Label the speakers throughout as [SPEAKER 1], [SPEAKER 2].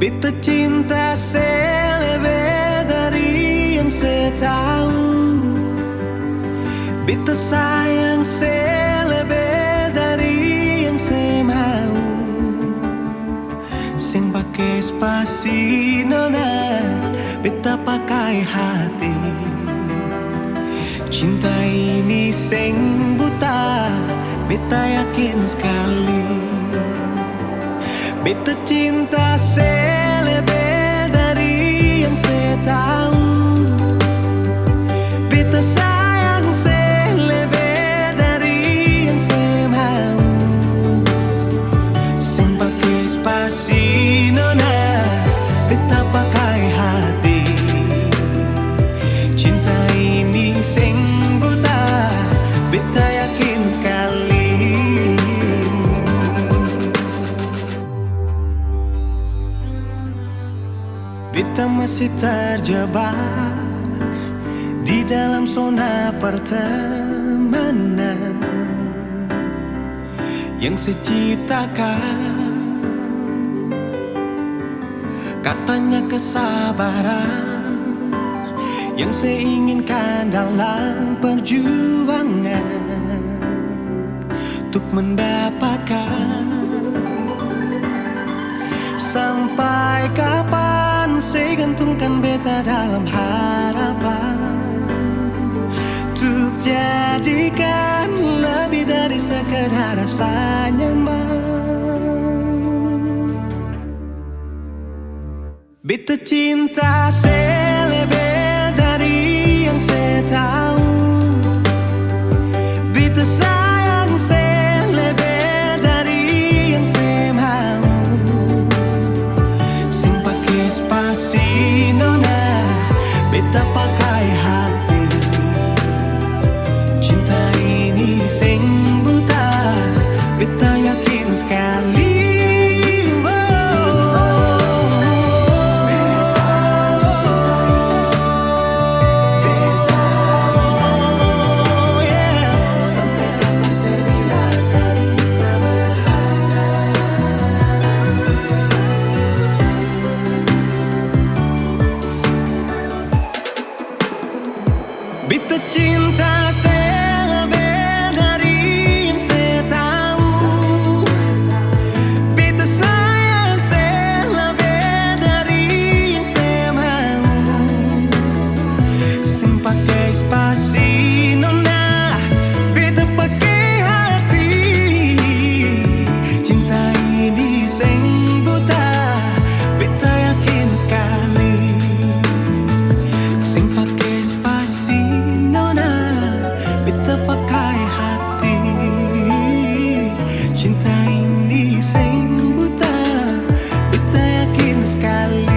[SPEAKER 1] Beta cinta selebih dari yang saya tahu. Beta sayang selebih dari yang saya mau. Sing pakai spasi nona, beta pakai hati. Cinta ini sing buta, beta yakin sekali. Beta cinta selebih dari yang saya tahu. Beta sayang selebih dari yang saya mau. Sing pakai spasi nona, beta pakai hati. Cinta ini sing buta, beta yakin sekali. Beta masih terjebak di dalam zona pertemanan yang saya ciptakan. Katanya kesabaran yang saya inginkan dalam perjuangan untuk mendapatkan. Sampai kapan saya gantungkan beta dalam harapan untuk jadikan lebih dari sekedar rasa nyaman. Beta cinta selebih dari yang saya tahu. Beta sayang selebih dari yang saya mau. Sing pakai spasi nona, beta pakai hati. Cinta ini sing buta, beta yakin sekali. Beta cinta selebih dari yang saya tahu. Beta sayang selebih dari yang saya mau. Sing pakai spasi nona, beta pakai hati. Cinta ini sing buta, beta yakin sekali. Sing pakai spasi nona, beta pakai hati. Cinta ini sing buta, beta yakin sekali.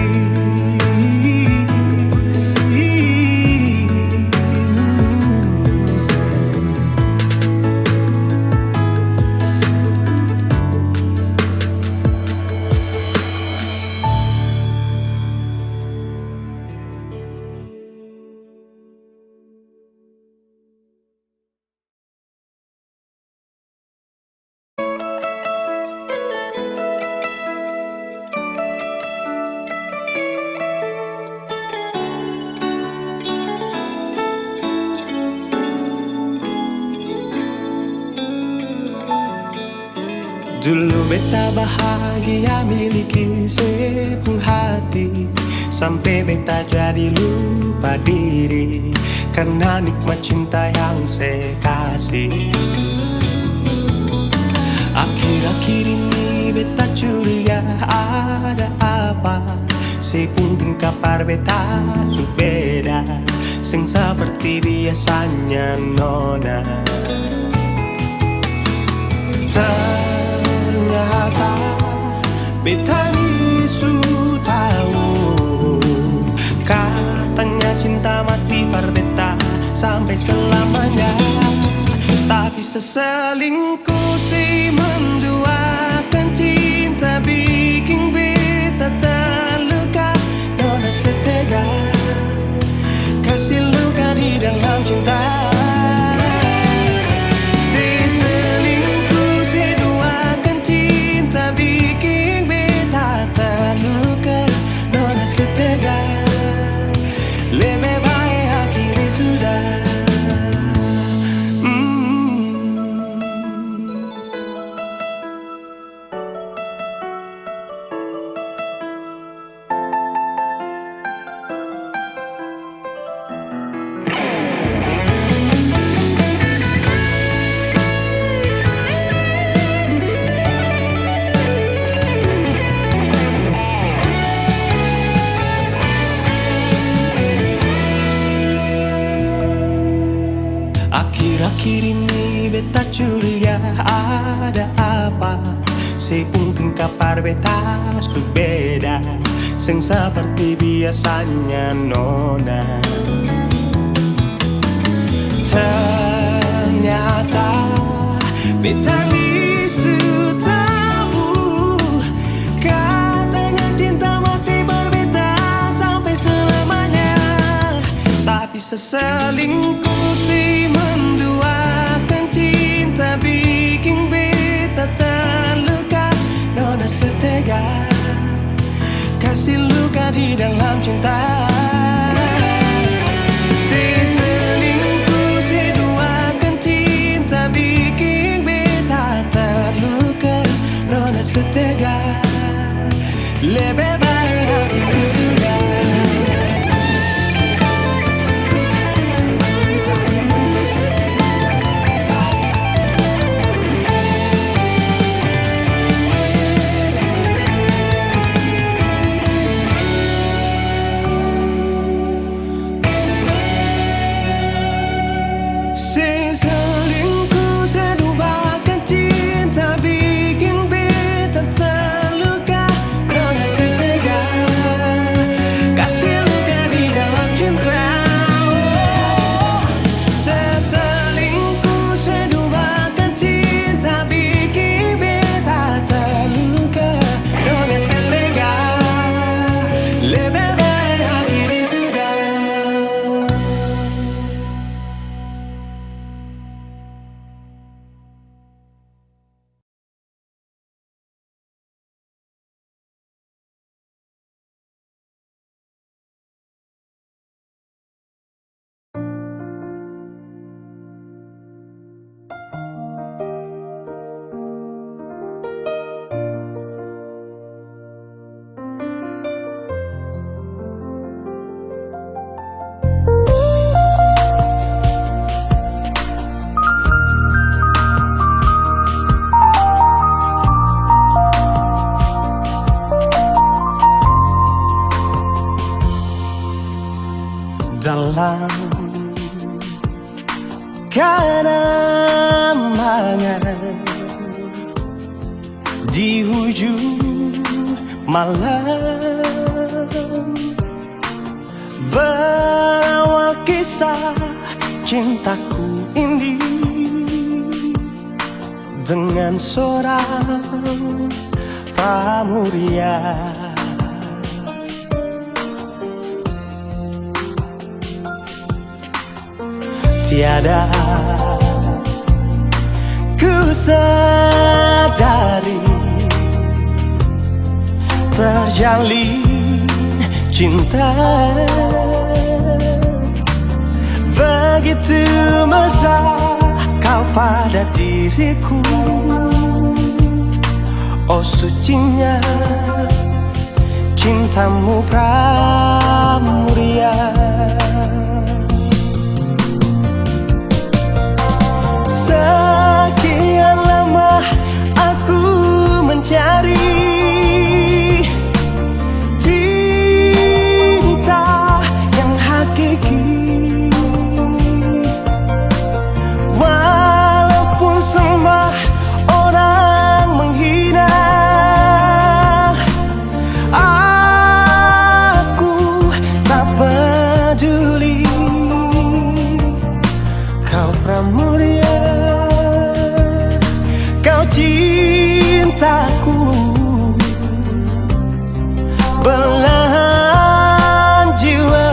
[SPEAKER 1] Dulu beta bahagia miliki sepenuh hati, sampai beta jadi lupa diri karena nikmat cinta yang saya kasih. Akhir-akhir ini beta curiga ada apa. Saya pun kapar beta su beda, sing seperti biasanya nona. Ternyata beta ni su tahu, katanya cinta mati par beta sampai selamanya. Tapi seselingkuh si menduakan cinta bikin beta terluka. Nona setega kasih luka di dalam cinta. Selingkuh si duakan cinta bikin beta terluka. akhir ini beta curiga ada apa. Seungkin kapar beta berbeda, sing seperti biasanya nona. Ternyata beta isu tahu, katanya cinta mati berbeda sampai selamanya. Tapi seselingkuh si menduakan cinta bikin beta terluka. Nona setega kasih luka di dalam cinta. Seselingkuh si duakan cinta bikin beta terluka. Nona setega lebih baik aku sudah. Dalam kenangan di hujung malam, berawal kisah cintaku ini dengan seorang pramuria. Tiada ku sadari terjalin cinta begitu mesra kau pada diriku. Oh sucinya cintamu pramuria. Sekian lama aku mencari cinta yang hakiki, walaupun semua orang menghina. Aku tak peduli, kau pramuria. Cintaku belahan jiwa.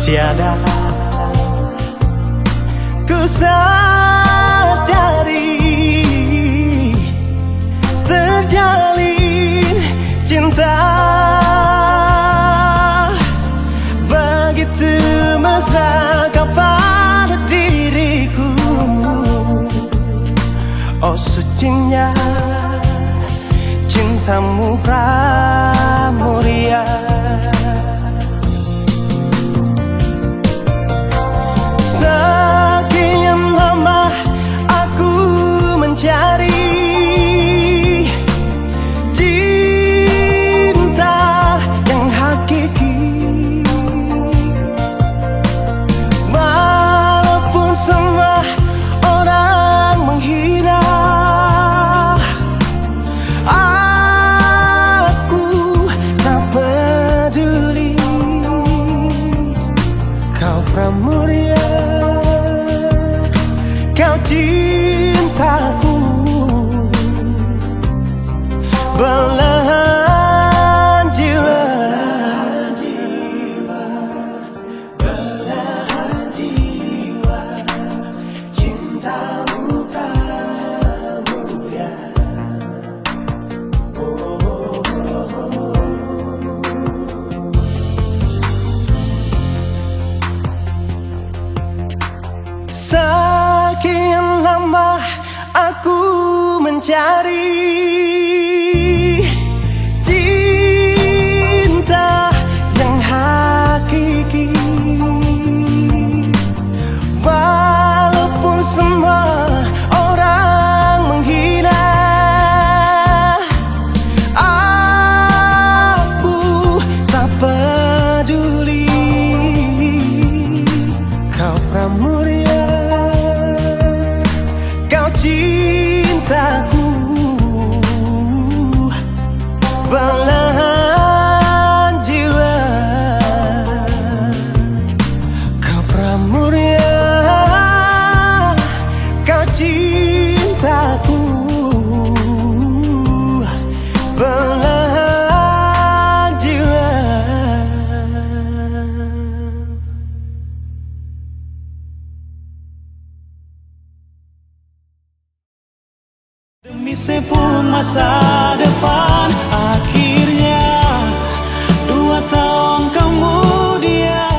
[SPEAKER 1] Tiada ku sadari terjalin cinta tamu pramuria. Sekian lama aku mencari cinta yang hakiki, walaupun semua orang menghina. Aku tak peduli, kau pramuria, kau cintaku, belahan jiwa, belahan jiwa, cintamu pramuria. Sekian lama aku mencari cinta yang hakiki, walaupun semua orang menghina. Aku tak peduli, kau pramuria, kau cintaku, belahan jiwa, kau pramuria, kau cintaku, belahan jiwa. Demi sepuluh masa depan, akhirnya 2 tahun kemudian.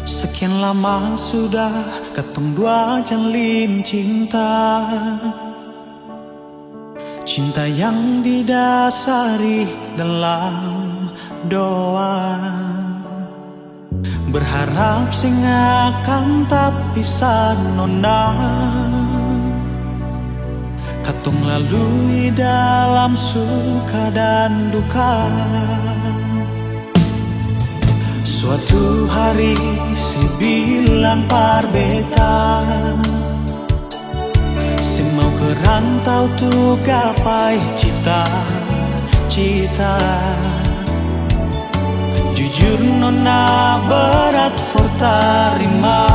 [SPEAKER 1] Sekian lama sudah ketong dua jalin cinta, cinta yang didasari dalam doa, berharap sing akan tak bisa nona, katong lalui dalam suka dan duka. Suatu hari si bilang parbeta, si mau ke rantau tuh gapai cita-cita. Jujur nona berat for tarima,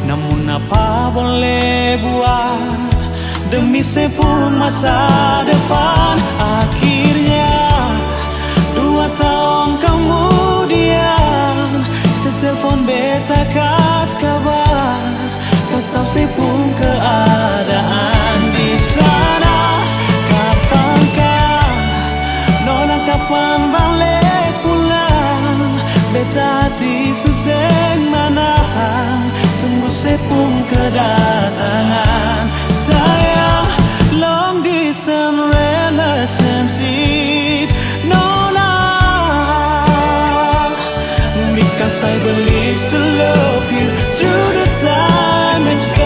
[SPEAKER 1] namun apa boleh buat, demi sepuluh masa depan. Akhirnya 2 tahun kemudian, setelepon beta kas kabar, kas tahu sepung keadaan di sana. Kapankah nona, kapan balik pulang? Beta hati suseng mana, tunggu sepung kedatangan. Sayang, long distance relationship nona, because I believe to love you through the time and space.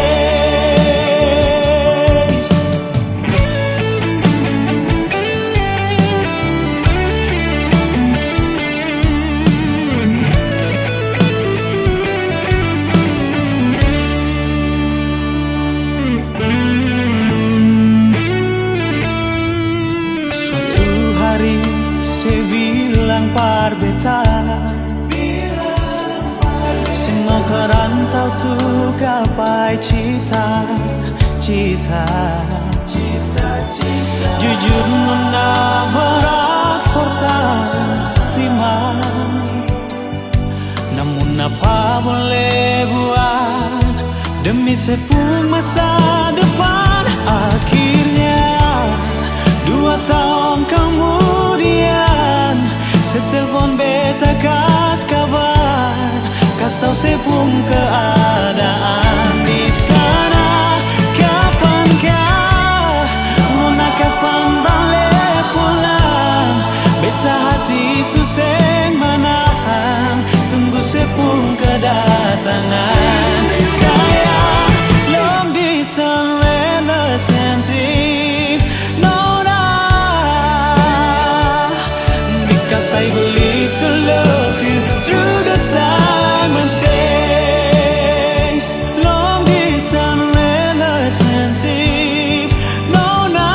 [SPEAKER 1] Suatu hari saya bilang parbeta, semua kerantau tuh gapai cita-cita. Jujur nona berat kota terima, namun apa boleh buat, demi sepuluh masa depan. Akhirnya 2 tahun sepung keadaan di sana. Kapankah Nona kapan balik pulang? Beta hati suseng menahan, tunggu sepung kedatangan. Saya long distance relationship, Nona, because I believe to love you through the time and space. Long distance relationship, Nona,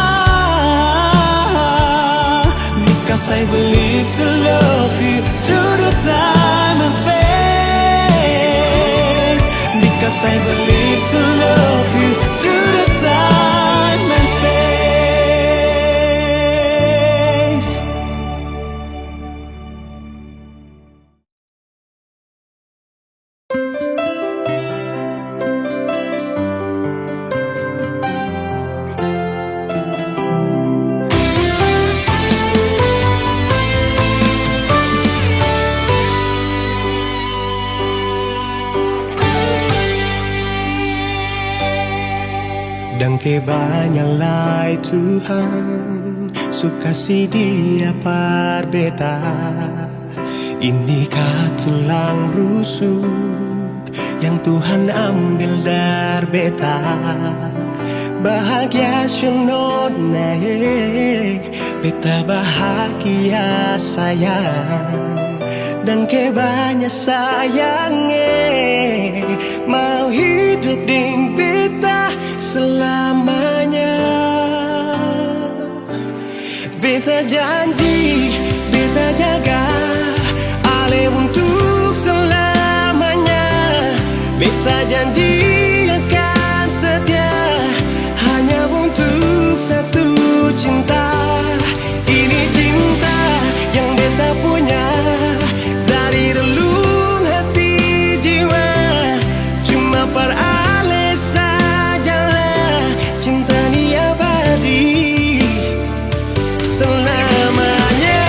[SPEAKER 1] because I believe to love you through the time and space. Because I believe to love you through the time and space. Dan kebanyalah Tuhan suka si dia par beta. Inikah tulang rusuk yang Tuhan ambil dari beta. Bahagia siono naik, beta bahagia sayang. Dan kebanyak sayangnya mau hidup ding beta selamanya. Beta janji, beta jaga ale untuk selamanya. Beta janji akan setia hanya untuk satu cinta. Ini cinta yang beta punya dari relung hati jiwa. Cuma perale sajalah cinta ni abadi selamanya.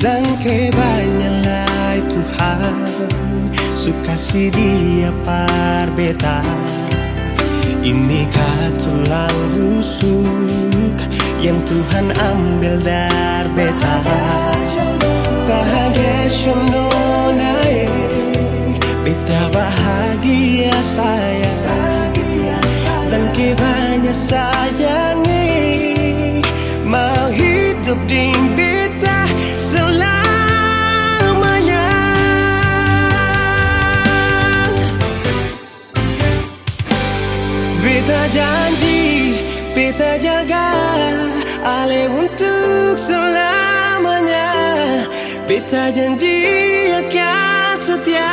[SPEAKER 1] Dan kebanyalah Tuhan suka si dia par beta. Inikah tulang rusuk yang Tuhan ambil dari beta. Bahagia siono naik, beta bahagia sayang. Dan kebanyak sayangnya mau hidup ding beta selamanya. Beta janji, beta jaga ale untuk selamanya. Beta janji akan setia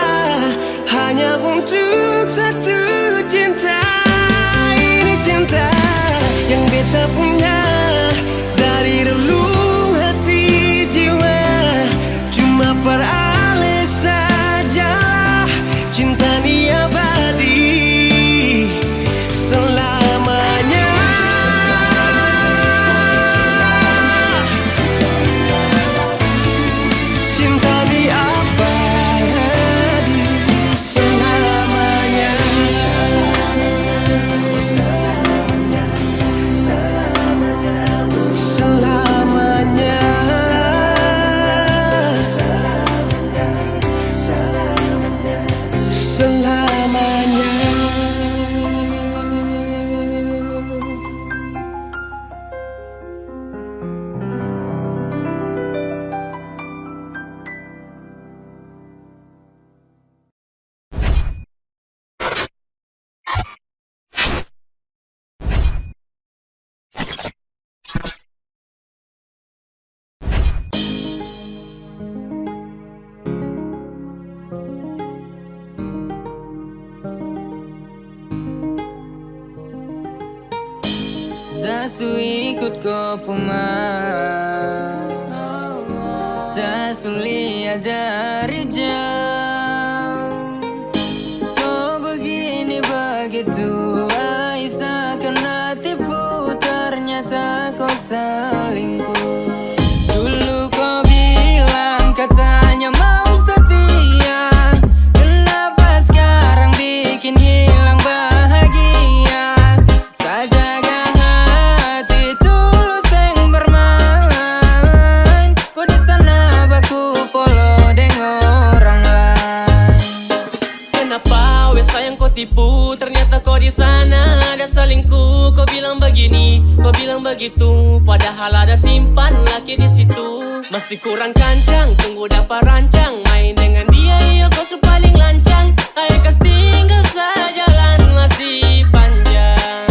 [SPEAKER 1] hanya untuk satu cinta. Ini cinta yang beta punya dari relung hati jiwa. Cuma perale sajalah cinta ni abadi selamanya. Cinta ni abadi selamanya. Selamanya. Selamanya.
[SPEAKER 2] Zasu ikut kau pemar, Zasu lihat dari jauh. Kau begitu di sana ada selingkuh. Kau bilang begini, kau bilang begitu, padahal ada simpan laki di situ. Masih kurang kancang, tunggu dapat rancang. Main dengan dia, iya kau su paling lancang. Ayo kas tinggal saja, jalan masih panjang.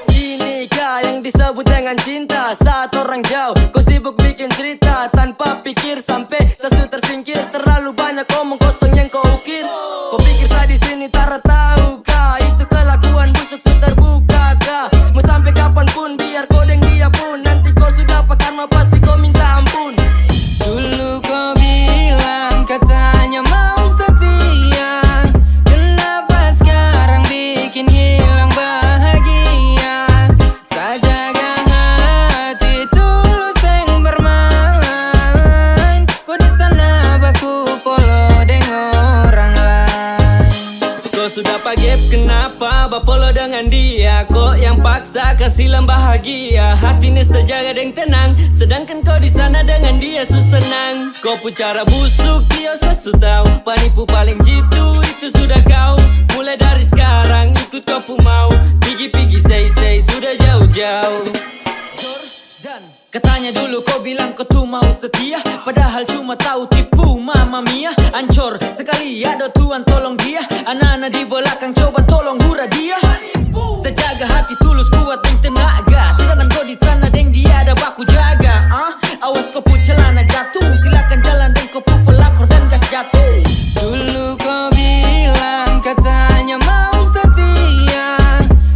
[SPEAKER 2] Inikah yang disebut dengan cinta? Saat orang jauh, kau sibuk bikin cerita tanpa pikir sampai sesu tersingkir. Terlalu banyak omong kosong yang kau ukir. Kau pikir saya di sini tak tahu kah? Itu kelakuan busuk su terbuka kah? Mau sampai kapanpun biar kau deng dia pun, nanti kau sudah karma pasti kau minta ampun. Dulu kau bilang katanya mau setia, kenapa sekarang bikin hilang bahagia? Saya jaga hati tulus yang bermain, kau di sana baku polo dengan orang lain. Kau sudah pagep kenapa bapolo dengan dia? Kok yang paksa kasih bahagia? Hati ini sejaga dan tenang, sedangkan kau di sana dengan dia senang. Kau pun cara busuk dia sesu tahu, penipu paling jitu itu sudah kau. Mulai dari sekarang ikut kau pun mau, pigi-pigi say sudah jauh-jauh. Katanya dulu kau bilang kau tuh mau setia, padahal cuma tahu tipu mama mia. Ancor sekali ada Tuhan tolong dia, anak-anak di belakang coba tolong hura dia. Sejaga hati tulus kuat dan tenaga, sedangkan kau di sana deng dia ada baku jaga. Awas kau pun celana jatuh, silakan jalan dan kau pun pelakor dan gas jatuh. Dulu kau bilang katanya mau setia,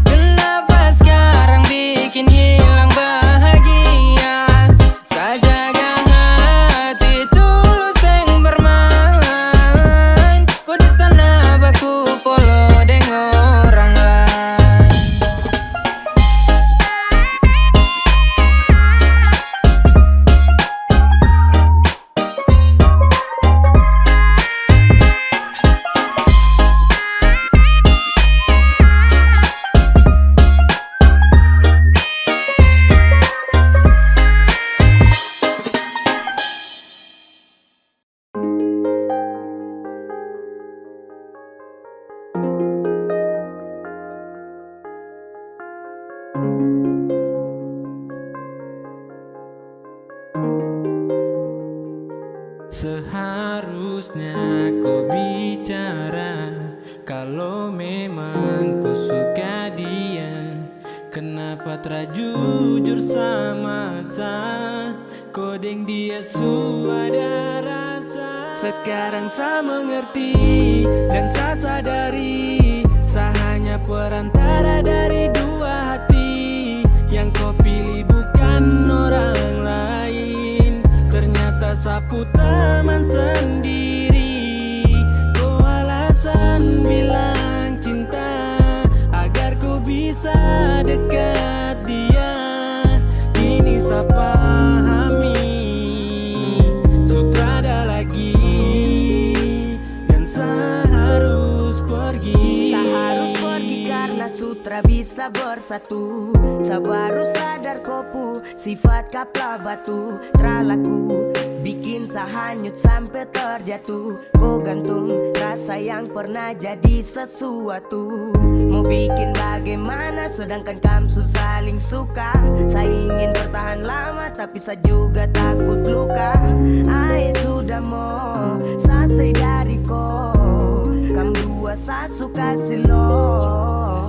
[SPEAKER 2] kenapa sekarang bikin hilang bahagia? Saya jaga hati tulus yang bermain, kau di sana baku polo dengan orang lain.
[SPEAKER 1] Seharusnya kau bicara kalau memang kau suka dia. Kenapa tak jujur sama saya? Kau deng dia su ada rasa. Sekarang saya mengerti dan saya sadari, saya hanya perantara dari dua hati. Yang kau pilih bukan orang lain, ternyata sapu taman sendiri. Kau alasan bilang cinta agar kau bisa dekat dia. Kini saya pahami, sudah ada lagi dan saya harus pergi.
[SPEAKER 3] Saya harus pergi karena sutra bisa bersatu. Saya baru sadar kopu sifat kapla batu terlaku, bikin saya hanyut sampai terjatuh. Kau gantung rasa yang pernah jadi sesuatu. Mau bikin bagaimana sedangkan kamu saling suka. Saya ingin bertahan lama tapi saya juga takut luka. Ay sudah mau selesai dari kau, kamu dua saya suka silo.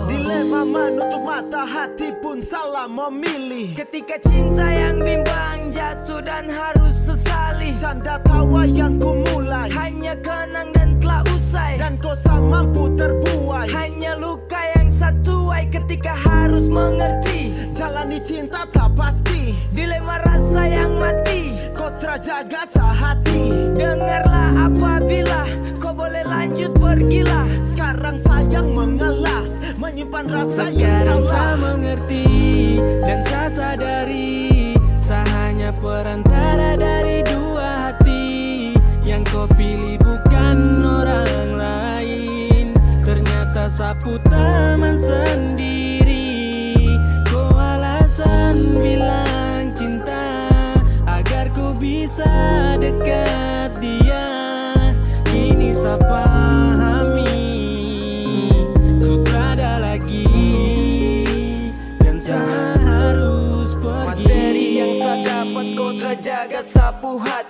[SPEAKER 4] Dilema menutup mata, hati pun salah memilih.
[SPEAKER 3] Ketika cinta yang bimbang jatuh dan harus sesali,
[SPEAKER 4] Canda tawa yang ku mulai
[SPEAKER 3] hanya kenang dan telah usai.
[SPEAKER 4] dan kau tak mampu terbuai.
[SPEAKER 3] Hanya luka yang satu ay ketika harus mengerti.
[SPEAKER 4] Jalani cinta tak pasti,
[SPEAKER 3] Dilema rasa yang mati.
[SPEAKER 4] kau terjaga sehati.
[SPEAKER 3] Dengarlah apabila kau boleh lanjut pergilah.
[SPEAKER 4] Sekarang sayang mengalah, menyimpan rasa yang
[SPEAKER 1] Sekarang saya
[SPEAKER 4] salah.
[SPEAKER 1] mengerti dan saya sadari, saya hanya perantara dari dua hati. Yang kau pilih bukan orang lain, ternyata sapu taman sendiri. Kau alasan bilang cinta agar kau bisa dekat dia. Kini saya pahami, sudah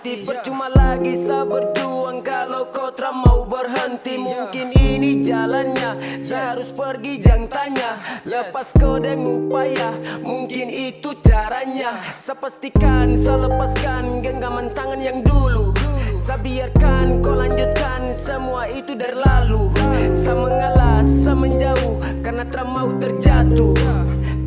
[SPEAKER 5] hati. Percuma lagi saya berjuang kalau kau tak mau berhenti. Mungkin ini jalannya, saya harus pergi jangan tanya. Lepas kau dengan upaya, mungkin itu caranya. Saya pastikan, saya lepaskan genggaman tangan yang dulu. Saya biarkan kau lanjutkan, semua itu dari lalu. Saya mengalah, saya menjauh, karena tak mau terjatuh.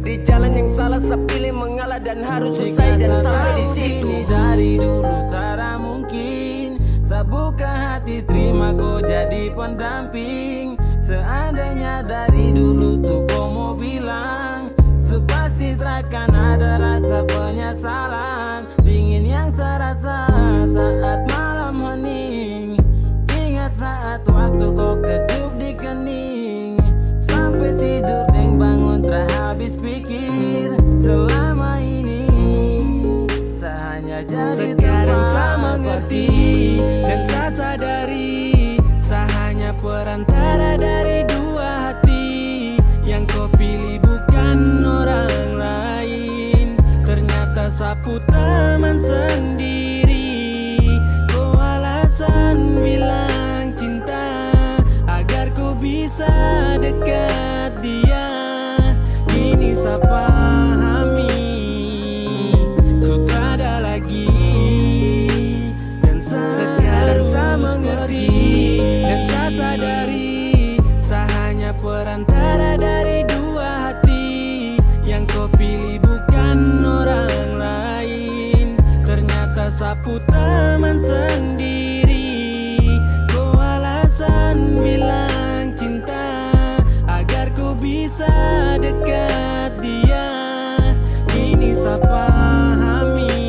[SPEAKER 5] Di jalan yang salah saya pilih mengalah dan harus selesai dan sampai di situ.
[SPEAKER 1] Dari dulu tak mungkin saya buka hati terima kau jadi pendamping. Seandainya dari dulu tuh kau mau bilang, sepasti takkan ada rasa penyesalan. Dingin yang saya rasa saat malam hening. Ingat saat waktu kau kecup di kening. Sampai tidur dan bangun terhabis pikir. Selama ini saya hanya jadi sekarang saya mengerti dan saya sadari saya hanya perantara dari dua hati. Yang kau pilih bukan orang lain. Ternyata sapu taman sendiri. Kau alasan bilang cinta agar kau bisa dekat dia. Kini saya pahami sudah ada lagi. Dan sekarang saya mengerti dan saya sadari saya hanya perantara dari dua hati. Yang kau pilih bukan orang lain. Ternyata sapu taman sendiri. Kau alasan bilang cinta agar kau bisa dekat dia. Kini saya pahami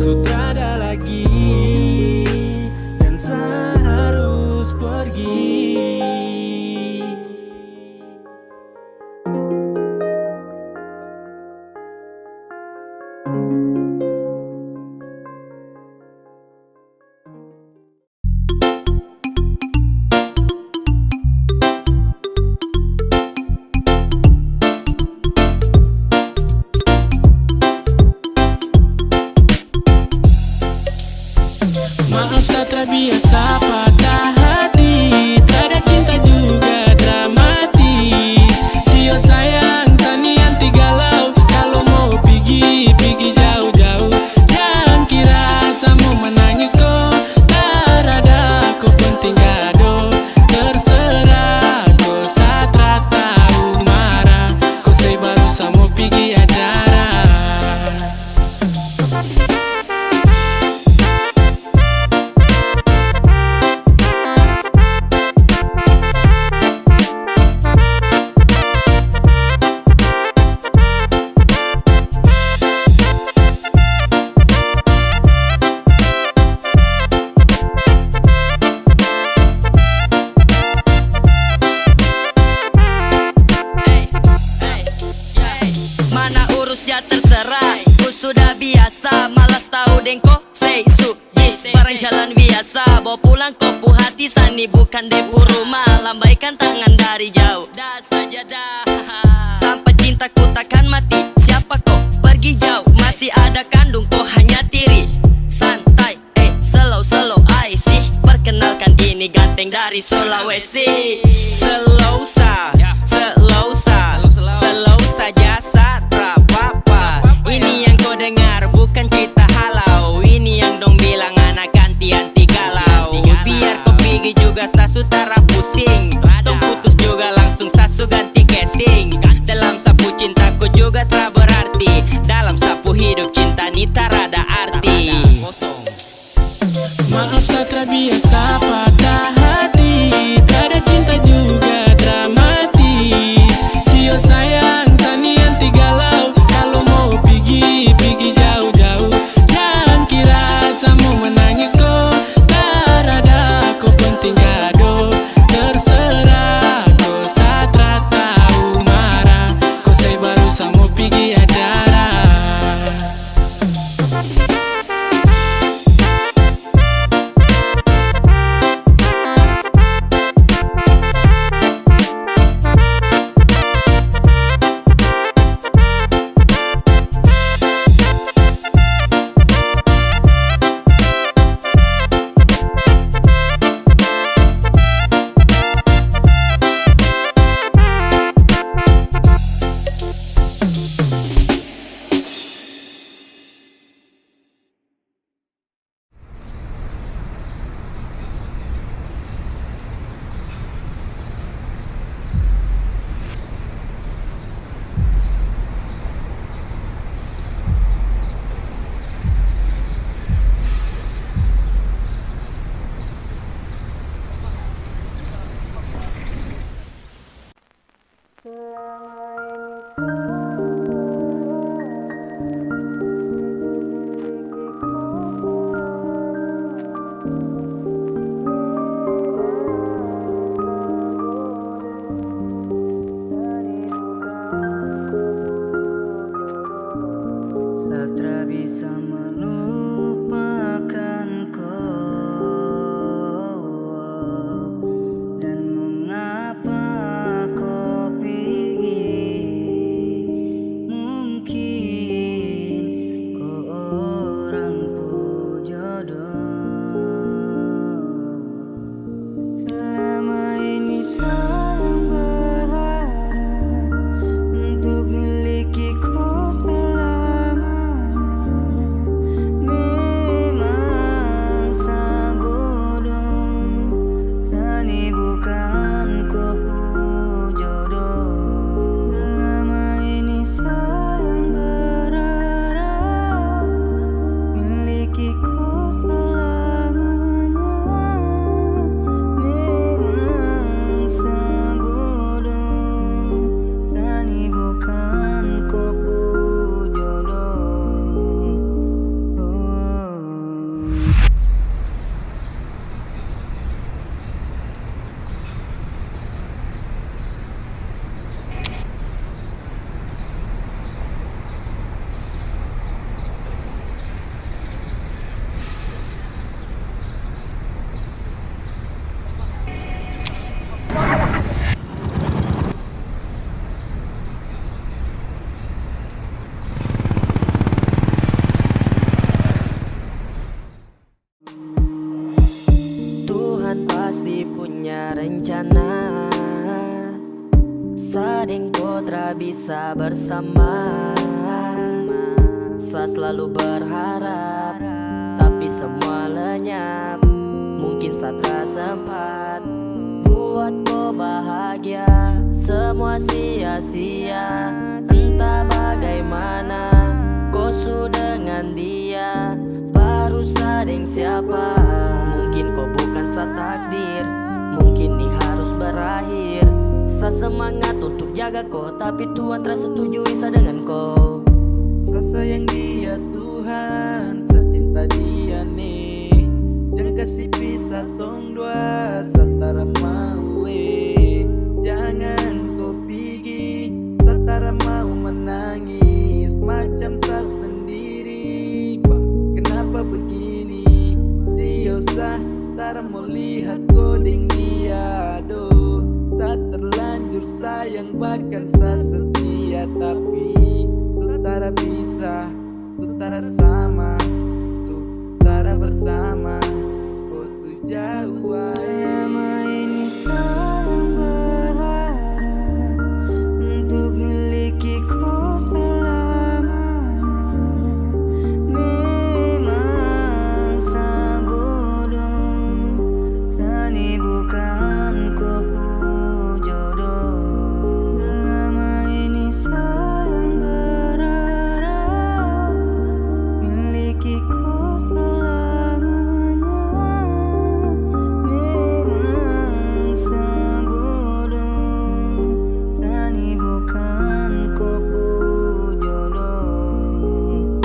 [SPEAKER 1] sudah ada lagi dan saya harus pergi. Maaf saya terbiasa patah hati. Tak ada cinta juga dramati. Sio sayang sanian galau. Kalau mau pergi, pergi jauh-jauh. Jangan kira saya mau menangis kok. Tak ada kau penting kado. Terserah kau satrat tahu marah. Kau say baru saya mau pergi acara.
[SPEAKER 2] Mana urus ya terserah. Ku sudah biasa, malas tahu dengko say su yes. Barang jalan biasa, bawa pulang kopu hati sani bukan depu rumah. Lambaikan tangan dari jauh, dah saja dah. Tanpa cinta ku takkan mati. Siapa kau pergi jauh, masih ada kandung kau hanya tiri. Santai, slow I see. Perkenalkan ini ganteng dari Sulawesi. Slow saja satra papa. Ini yang kau dengar bukan cerita halau. Ini yang dong bilang anak ganti-ganti galau. Biar kau pergi juga sasu tara pusing. Tong putus juga langsung sasu ganti casing. Dalam sapu cintaku juga tak berarti. Dalam sapu hidup cinta ni tak ada arti.
[SPEAKER 1] Maaf saya terbiasa patah hati. Tak ada cinta juga dramati. Sio sayang sanian galau. Kalau mau pergi, pergi jauh-jauh. Jangan kira saya mau menangis kok. Tak ada kau penting kado. Terserah kau satrat tahu marah. Kau say baru saya mau pergi acara.
[SPEAKER 3] Tuhan pasti punya rencana. Sadeng kotra bisa bersama. Sa selalu berharap, tapi semua lenyap. Mungkin satra sempat buat kau bahagia, semua sia-sia. Entah bagaimana kau sudah dengan dia, baru sadeng siapa. Mungkin kau bukan setakdir, mungkin ini harus berakhir. Sa semangat untuk jaga kau, tapi Tuhan terasa setujui sa dengan kau.
[SPEAKER 1] Sa sayang dia Tuhan, sa cinta dia nih. Jangan kasih pisah tong dua, satara mau jangan kau pergi, satara mau menangis macam sa sendiri. Bah, kenapa begini? Siosa tara mau lihat kau deng dia. Aduh, sa terlanjur sayang bahkan sa setia, tapi Sutara bisa, sutara sama, sutara bersama. Oh sejauh
[SPEAKER 3] Selama ini saya berharap untuk miliki kau selamanya. Memang saya bodoh, saya ini bukan kau jodoh. Selama ini saya berharap miliki kau selamanya. Memang saya bodoh, saya ini bukan kau jodoh.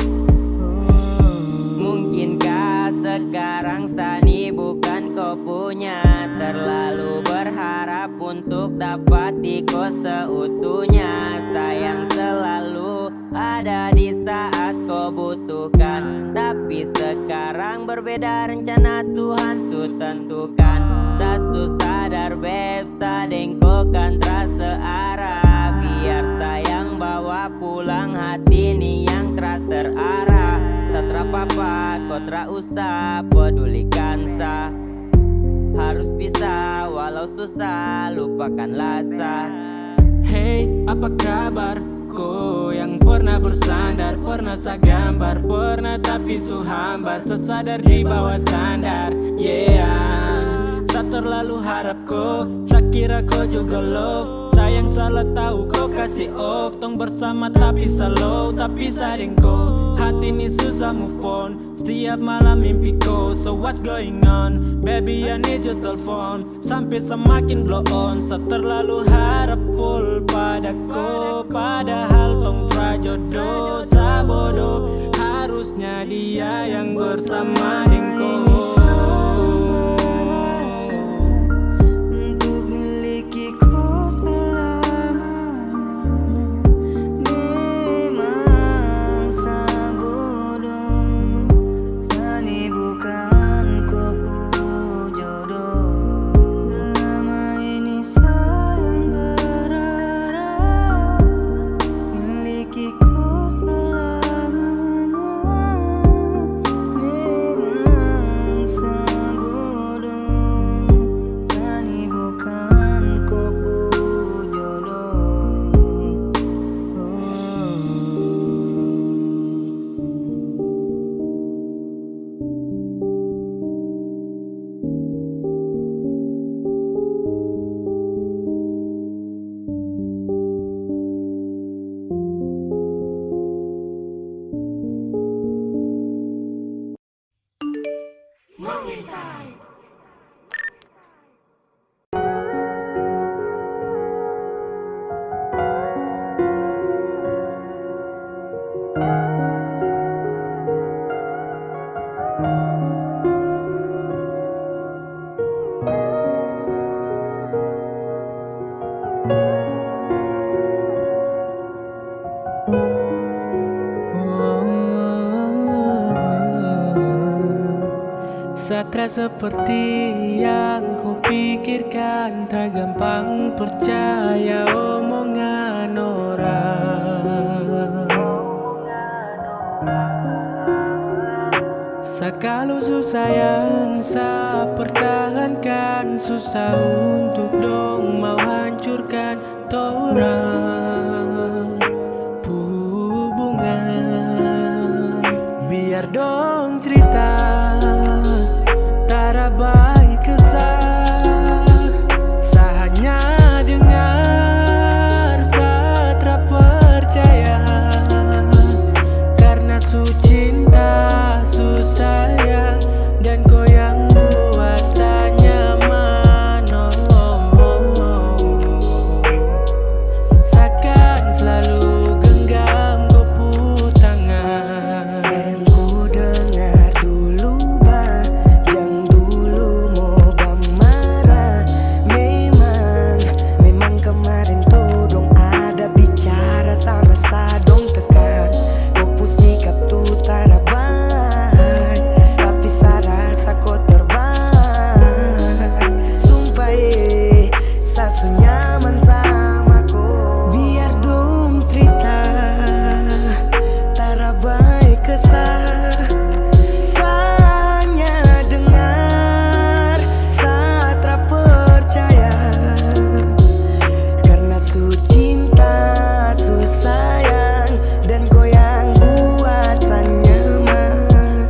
[SPEAKER 3] Mungkinkah sekarang Sani bukan kau punya, terlalu berharap untuk dapati kau seutuhnya. Sayang selalu ada di saat kau butuhkan, tapi sekarang berbeda rencana Tuhan tu tentukan. Satu sadar beb, sadeng kau kan terasa arah. Biar sayang bawa pulang hati ni yang terarah. Satra papa kau tra usah pedulikan sa. Harus bisa walau susah, lupakanlah sa.
[SPEAKER 1] Hey, apa kabar? Kau yang pernah bersandar, pernah segambar, pernah tapi su hambar, sesadar di bawah standar. Yeah, sa terlalu harap kau, sa kira kau juga love. Sayang salah tahu kau kasih off, tong bersama tapi slow, tapi sadeng kau. Hati ini susah move on, setiap malam mimpi kau. So what's going on? Baby I need your telepon, sampai semakin blow on. Sa terlalu harap full pada kau, padahal tong trajodoh. Sa bodoh, harusnya dia yang bersama dengan kau.
[SPEAKER 3] Untuk miliki kau selamanya. Memang saya bodoh, saya ini bukan kau jodoh. Selama ini saya berharap miliki kau selamanya. Memang saya bodoh, saya ini bukan kau jodoh.
[SPEAKER 1] Satra seperti yang kau pikirkan, tak gampang percaya omongan orang. Kalau susah yang saya pertahankan, susah untuk dong mau hancurkan torang hubungan. Biar dong cerita tara baik kesah, saya hanya dengar, saya tak percaya. Karena su cinta, su sayang, dan kau yang buat saya nyaman. Seakan selalu genggam gopu tangan.
[SPEAKER 3] Yang ku dengar dulu bah, yang dulu mau marah. Memang kemarin tuh dong ada bicara sama sadong tekan. Gopu sikap tuh tara baik, tapi saya rasa kau terbaik. Sumpah saya su nyaman sama kau. Biar dong cerita tara baik kesah, saya dengar, saya tak percaya. Karena su cinta, su sayang, dan kau yang buat saya nyaman.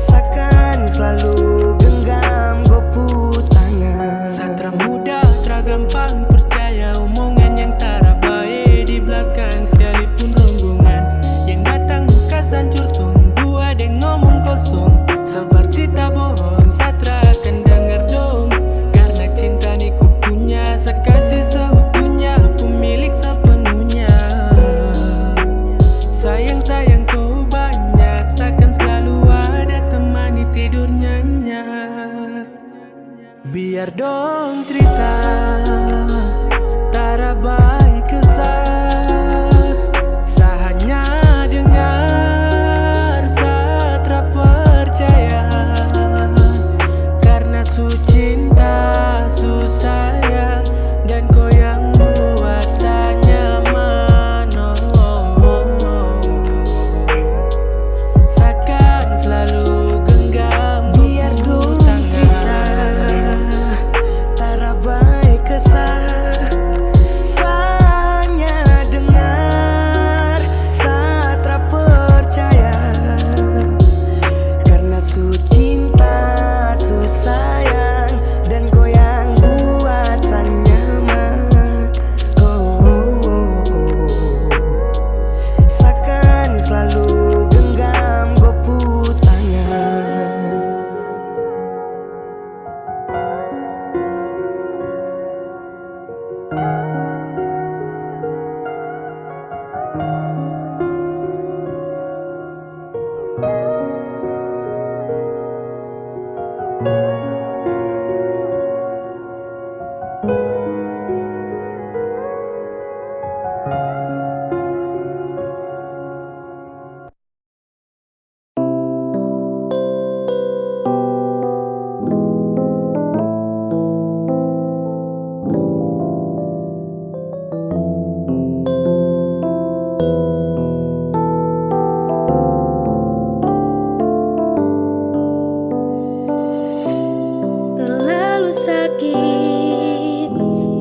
[SPEAKER 3] Seakan selalu genggam gopu tangan.
[SPEAKER 1] Satra muda, tra gampang percaya omongan yang tara baik di belakang. Sekalipun rombongan yang datang bukan hancur tong dua deng ngomong kosong. Sabar cerita bohong, Satra akan denger dong. Karena cinta ni ku punya, saya kasih seutuhnya, pemilik sepenuhnya. Sayang kau banyak, seakan selalu ada temani tidur nyenyak. Biar dong cerita tara baik kesah, saya hanya dengar, saya tak percaya. Karena su cinta, su sayang, dan kau yang buat saya nyaman. Seakan selalu genggam
[SPEAKER 3] Biar
[SPEAKER 1] gopu
[SPEAKER 3] dong cerita
[SPEAKER 1] tangan.
[SPEAKER 3] tara baik kesah, saya dengar, saya tak percaya. Karena su cinta, su sayang, dan kau yang buat saya nyaman. Seakan selalu genggam gopu tangan.
[SPEAKER 6] Terlalu sakit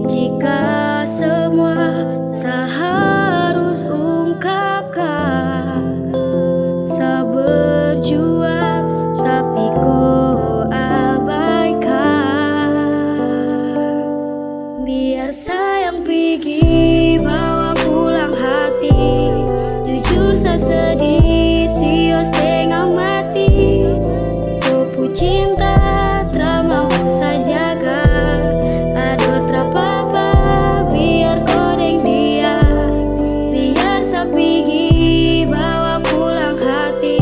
[SPEAKER 6] jika semua saya harus ungkapkan. Saya berjuang tapi kau abaikan. Biar sayang pergi bawa pulang hati, jujur saya sedih, sios tengah mati. Gopu cinta tra mau saya jaga, aduh tra apa-apa biar kau deng dia. Biar saya pergi bawa pulang hati,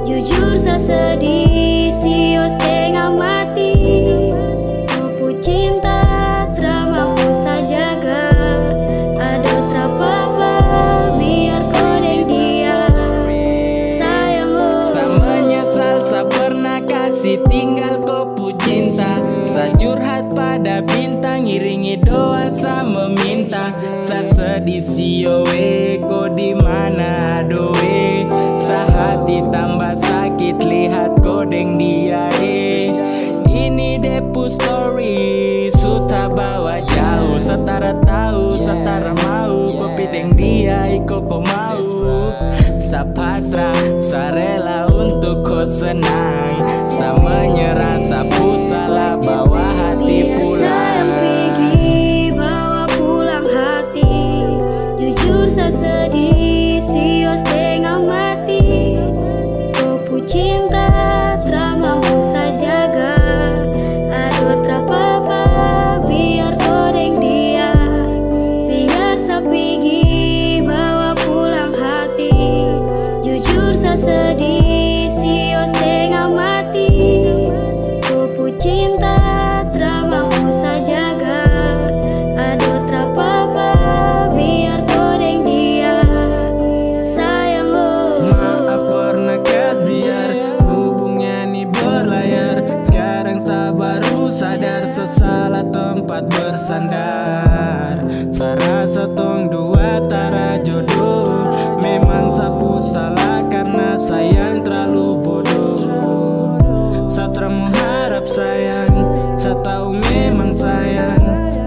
[SPEAKER 6] jujur saya sedih, sios tengah mati. Gopu cinta tra mau saya jaga, aduh tra apa-apa biar kau deng dia. Sayang
[SPEAKER 1] Saya menyesal saya pernah kasih tinggal gopu cinta. Saya curhat pada bintang, iringi doa saya meminta. Saya sedih siowe, kau di mana doe. tambah sakit lihat kodeng dia Ini depu story suta bawa jauh Setara tahu, setara mau kopi deng dia iko ko mau Sa pasrah, sa rela untuk kau senang Sa menyerah, sa salah bawa hati
[SPEAKER 6] Biar
[SPEAKER 1] pulang
[SPEAKER 6] sayang pergi bawa pulang hati Jujur sa sedih sios tengah mati Kopu cinta tra mampu sa jaga Aduh tra papa biar kodeng dia Biar sa pergi bawa pulang hati Jujur sa sedih sios tengah mati Kopu cinta tra mampu sa jaga Aduh tra papa biar kodeng dia Sayang
[SPEAKER 1] Maaf pernah kas biar hubungnya nih berlayar Sekarang sa baru sadar sesalah tempat bersandar Sa rasa tong dua tara jodoh Memang sapu salah karena sayang terlalu bodoh Sa mengharap sayang Sa tahu memang sayang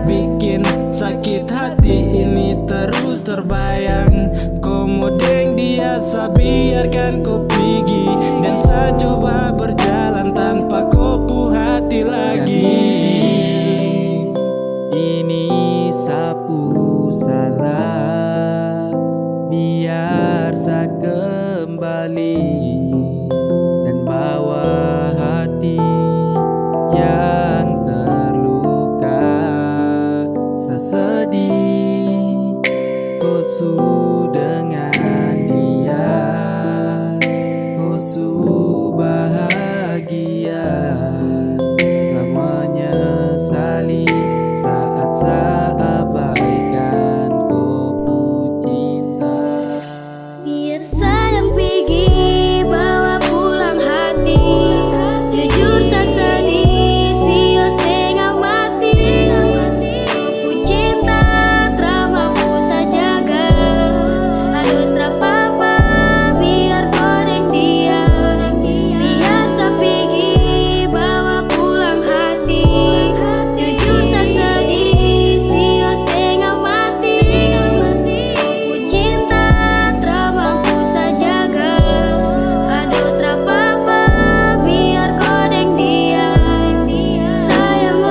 [SPEAKER 1] Bikin sakit hati ini terus terbayang Komodeng dia sa biarkan kau pergi Dan sa coba berjalan tanpa kopu hati lagi Ini sapu salah Biar sa kembali Dan bawa hati yang terluka Sesedih kosu dengan dia Kosu bahagia Semuanya menyesali saat saya abaikan kopu cinta
[SPEAKER 6] Biar sayang pergi bawa pulang hati Jujur sa sedih sios tengah mati Kopu cinta tra mampu sa jaga Aduh tra papa biar kodeng dia Biar sa pergi bawa pulang hati Jujur sa sedih sios tengah mati Kopu cinta tra mampu sa jaga Aduh tra papa biar kodeng dia Sayang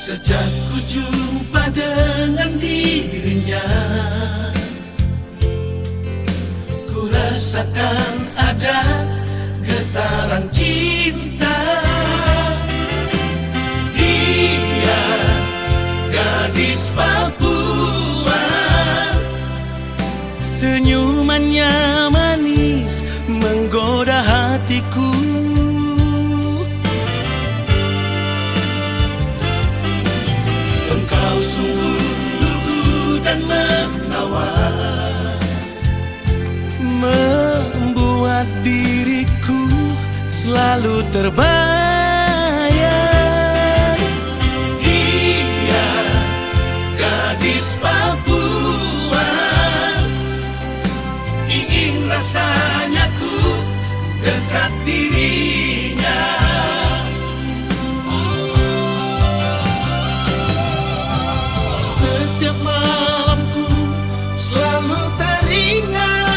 [SPEAKER 4] Sejak ku jumpa dengan dirinya, ku rasakan ada getaran cinta. Dia gadis Papua, senyumannya manis menggoda hatiku. Engkau sungguh lugu dan menawan, membuat diriku selalu terbayang. Dia gadis Papua, ingin rasanya ku dekat dirinya. Setiap malamku selalu teringat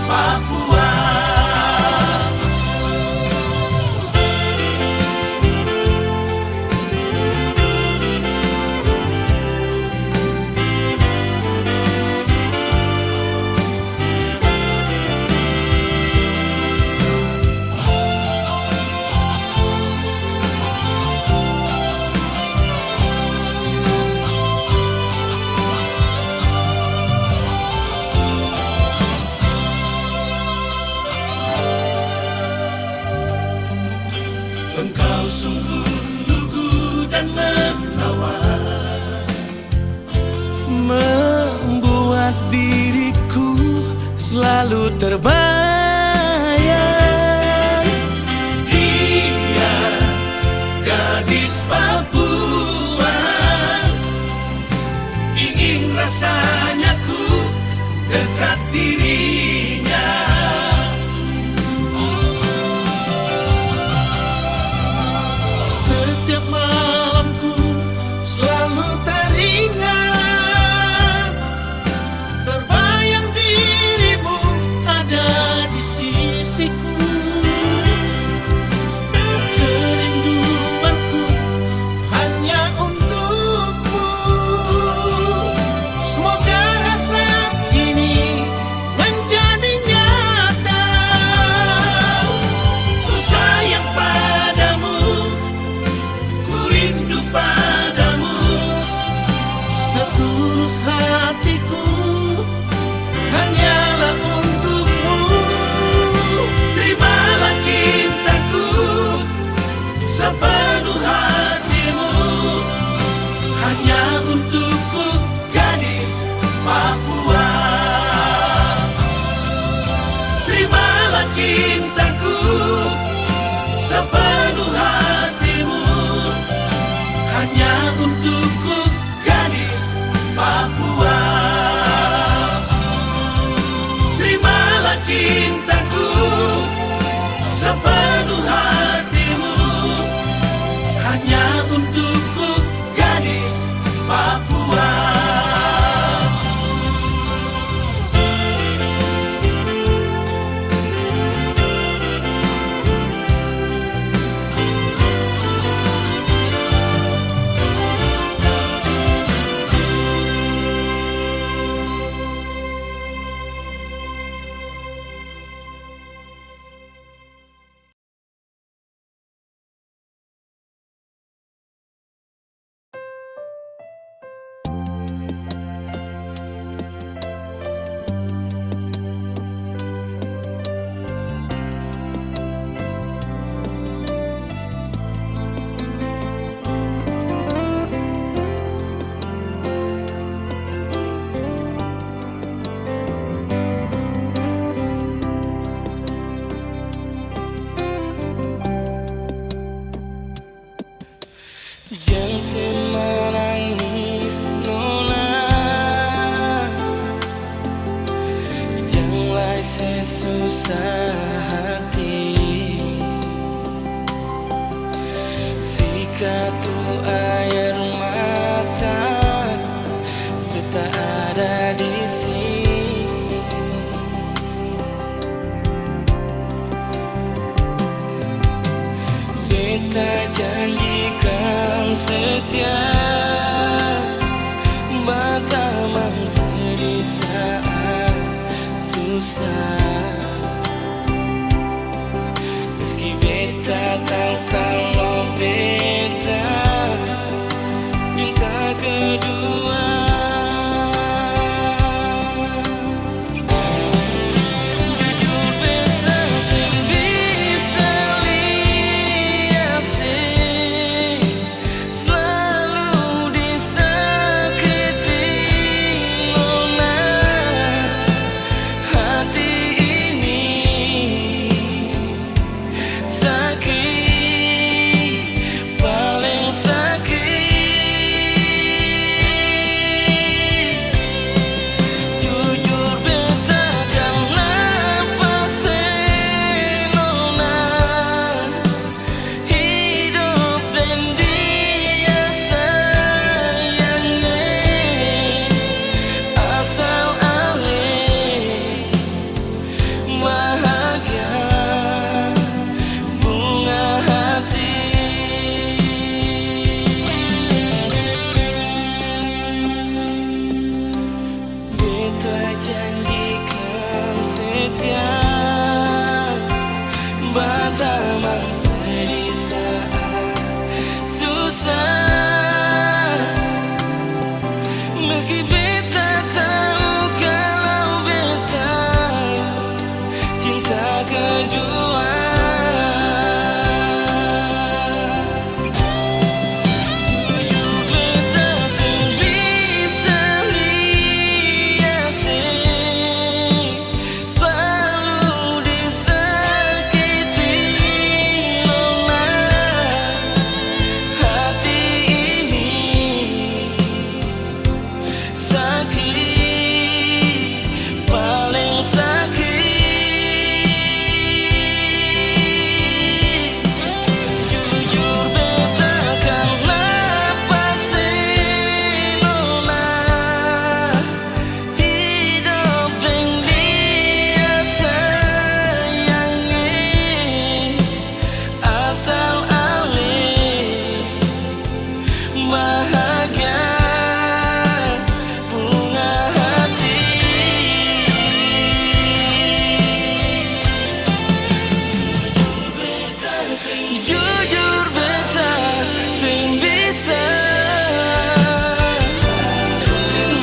[SPEAKER 7] Papua. Engkau sungguh lugu dan menawan, membuat diriku selalu terbayang. Dia gadis Papua, ingin rasanya ku dekat dirinya. Setiap malamku selalu teringat, terbayang dirimu ada di sisiku. Kerinduanku hanya untukmu. Semoga hasrat ini menjadi nyata. Ku sayang padamu, ku rindu padamu, setulus hatiku hanyalah untukmu. Terimalah cintaku sepenuh hatimu, hanya untukku gadis Papua. Terimalah cintaku sepenuh hatimu, hanya untukku gadis Papua. Terimalah cintaku sepenuh hatimu, hanya untukku gadis Papua. Jangan menangis nolak, janganlah sesusah hati. Jika tuh air mata kita ada di sini, beta janjikan setia, bata sedih saat susah. Meski beta tahu kalau beta minta kedua. Jujur beta sing bisa lihat sih, selalu disakiti nona hati setiap berteman sedih saat susah. Meski beta tahu kalau beta cinta kedua. Jujur beta sebisa lihat selalu disakiti nona hati ini. Sakit, paling sakit. Jujur beta kan lepasin nona hidup yang dia sayangi. Asal alih bahagia bunga hati. Jujur beta sing bisa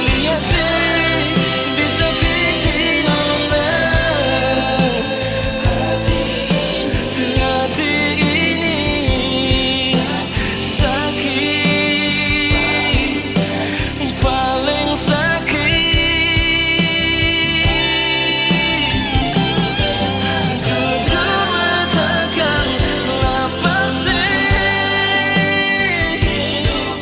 [SPEAKER 7] lihat sing disakiti nona hati ini sakit, paling sakit. Jujur beta kan lepasin hidup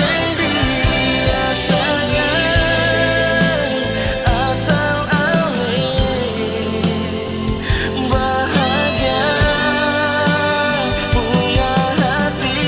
[SPEAKER 7] yang dia sayang. Asal alih bahagia bunga hati.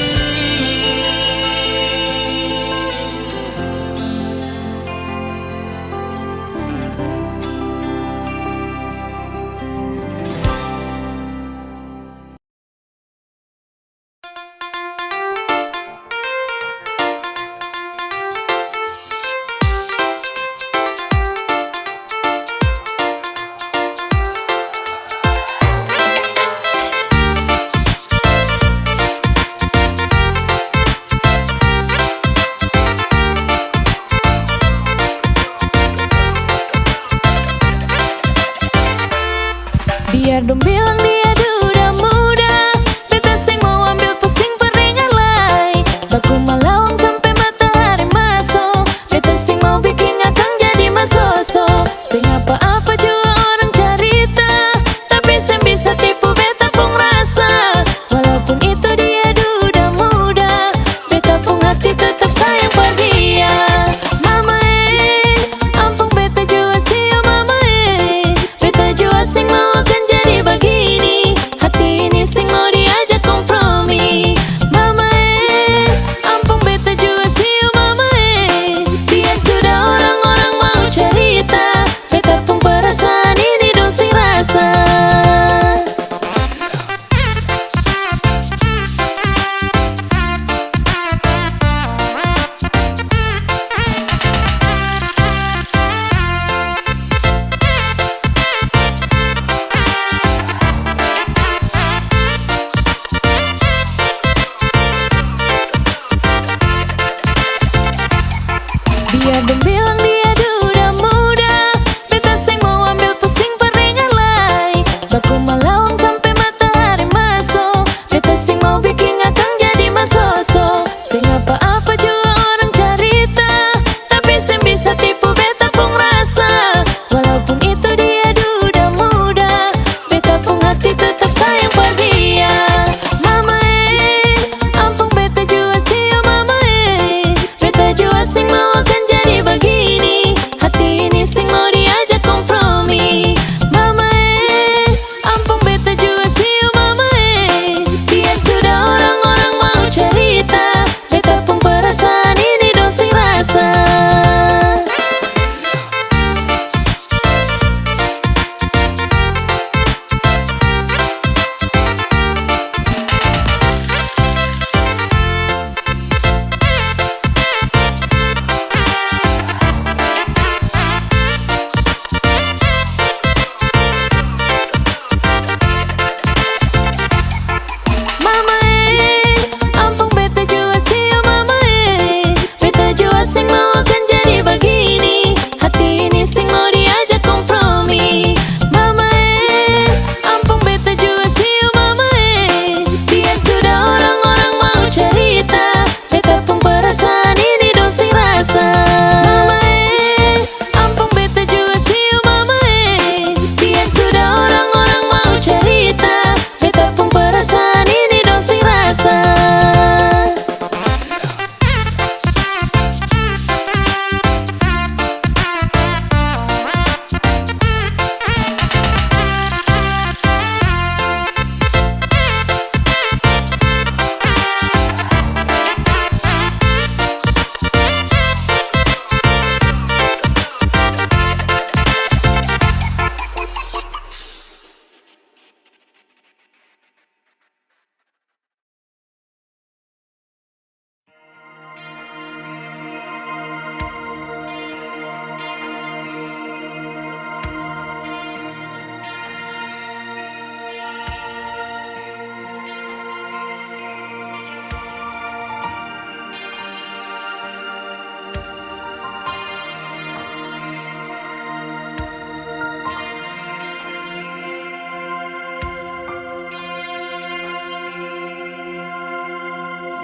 [SPEAKER 6] Biar dong bilang dia duda muda, beta sing mau ambil pusing peringan lai. Baku malawang sampai matahari masuk, beta sing mau bikin akang jadi masoso. Sing apa-apa juga orang cerita, tapi sing bisa tipu beta pun rasa. Walaupun itu dia duda muda, beta pun hati tetap sayang per dia. Mama ampun beta jua sih mama beta jua sing mau akan jadi begini.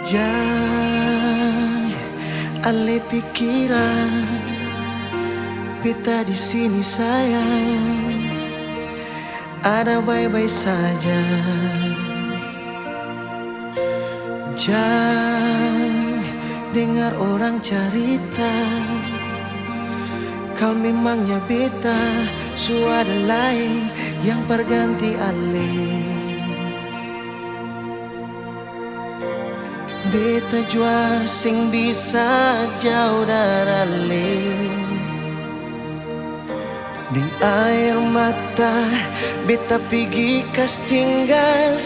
[SPEAKER 7] Jangan alih pikiran, beta di sini sayang, ada baik-baik saja. Jangan dengar orang cerita, kau memangnya beta, suara lain yang berganti alih. Beta jua sing bisa jauh dari ding air mata, beta pergi kas tinggal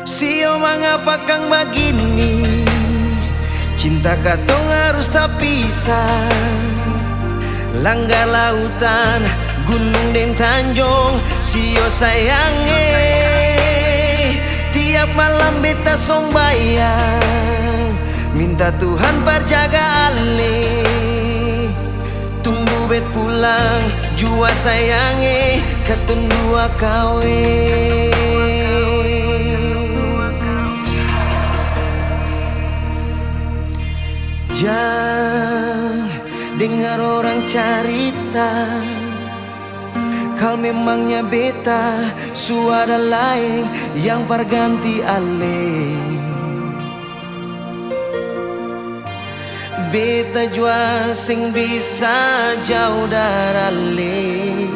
[SPEAKER 7] Sio mengapa kang begini, cinta katong harus tak pisah. Langgar lautan, gunung dan tanjung, sio sayange. Tiap malam beta sombayang, minta Tuhan berjaga ale. Tunggu bet pulang, jua sayange, katun dua kawe. Jangan dengar orang cerita, kau memangnya beta, suara lain yang berganti ale. Beta jua sing bisa jauh dari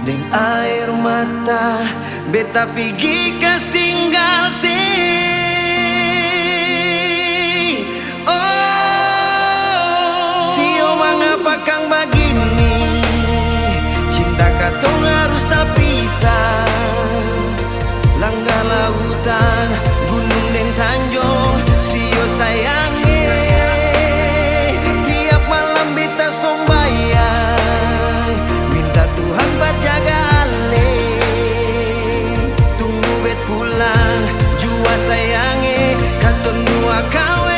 [SPEAKER 7] deng air mata, beta pergi kas tinggal Mengapa kang begini, cinta katong harus tak pisah. Langgar lautan, gunung dan tanjung, sio sayange. Tiap malam beta sombayang, minta Tuhan berjaga ale. Tunggu bet pulang, jua sayange, katong dua kawe.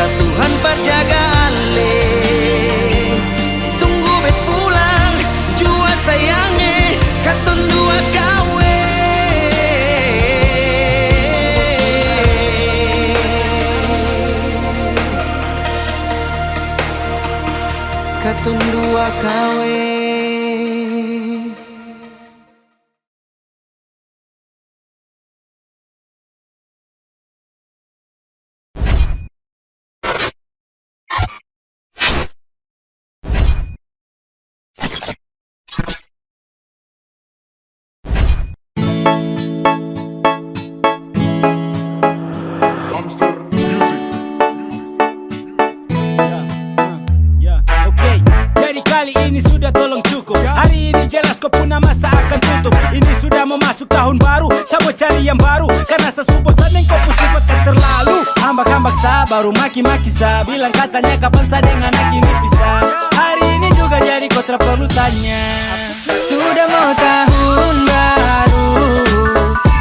[SPEAKER 7] Tuhan berjaga ale. Tunggu bet pulang, jua sayange, katon dua kawe. Katon dua kawe.
[SPEAKER 8] Masuk tahun baru, saya mau cari yang baru. Karena saya bosan dan kau sifat terlalu hambak-hambak sa, baru maki-maki sa. Bilang katanya kapan saya dengan anak ini pisah. Hari ini juga jadi kau tak perlu tanya.
[SPEAKER 3] Sudah mau tahun baru,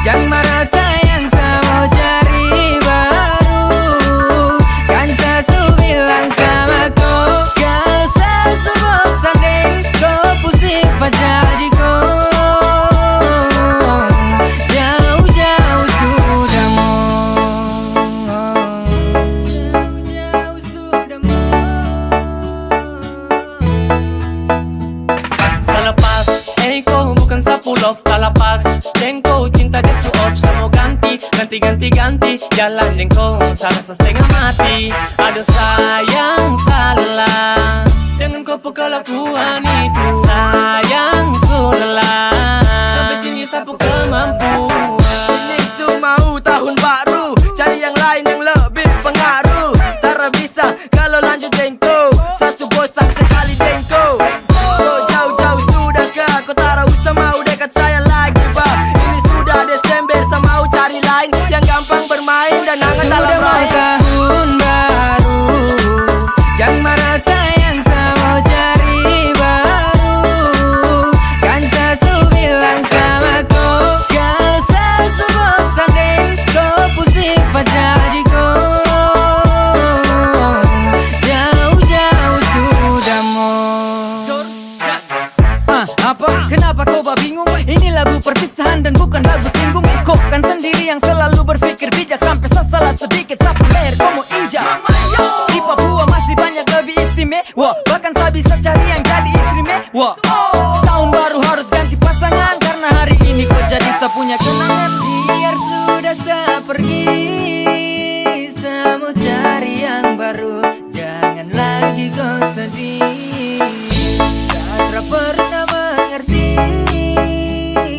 [SPEAKER 3] jangan marah sayang, saya mau cari baru. Kan saya bilang sama kau, kalau saya bosan dan kau sifat jadi kau.
[SPEAKER 1] ganti-ganti jalan dengkau serasa setengah mati. Aduh sayang salah dengan kau kelakuan itu. Sayang sudahlah, sampai sini sapu kemampuan.
[SPEAKER 7] Ini mau tahun baru, cari yang lain yang lebih pengaruh. Tara bisa kalau lanjut dengko, sasu bosan sekali dengko. Kau jauh-jauh sudah ke, kau tara usah mau dekat saya lagi bah. Ini sudah Desember, saya mau cari lain yang gampang bermain dan hangat dalam raih.
[SPEAKER 5] Tahun baru, jangan marah sayang, saya mau cari baru. Kan sasu bilang sama kau, kalau sasu bosan dengko, pusing jadi kau. Jauh-jauh sudah mau.
[SPEAKER 2] Apa? Kenapa kau bingung? Ini lagu perpisahan dan bukan lagu singgung. Kau kan sendiri yang selalu berpikir bijak, sampai salah sedikit sapu leher kau mau injak. Di Papua masih banyak lebih istimewa, bahkan saya bisa cari yang jadi istri mewah. Tahun baru harus ganti pasangan, karena hari ini kau jadi tak punya kenangan. Biar sudah saya pergi, saya mau cari yang baru. Jangan lagi kau sedih, saya tak pernah mengerti.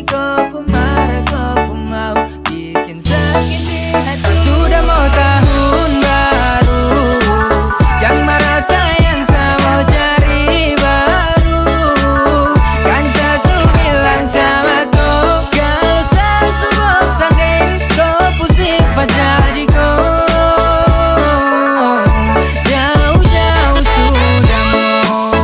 [SPEAKER 2] Kau pemarah, kau pemau, bikin sakit di hati.
[SPEAKER 5] Sudah mau tahun baru, jangan marah sayang, saya mau cari baru. Kan sasu bilang sama kau, kalau sasu bosan dengko, pusing jadi kau. Jauh-jauh sudah mau.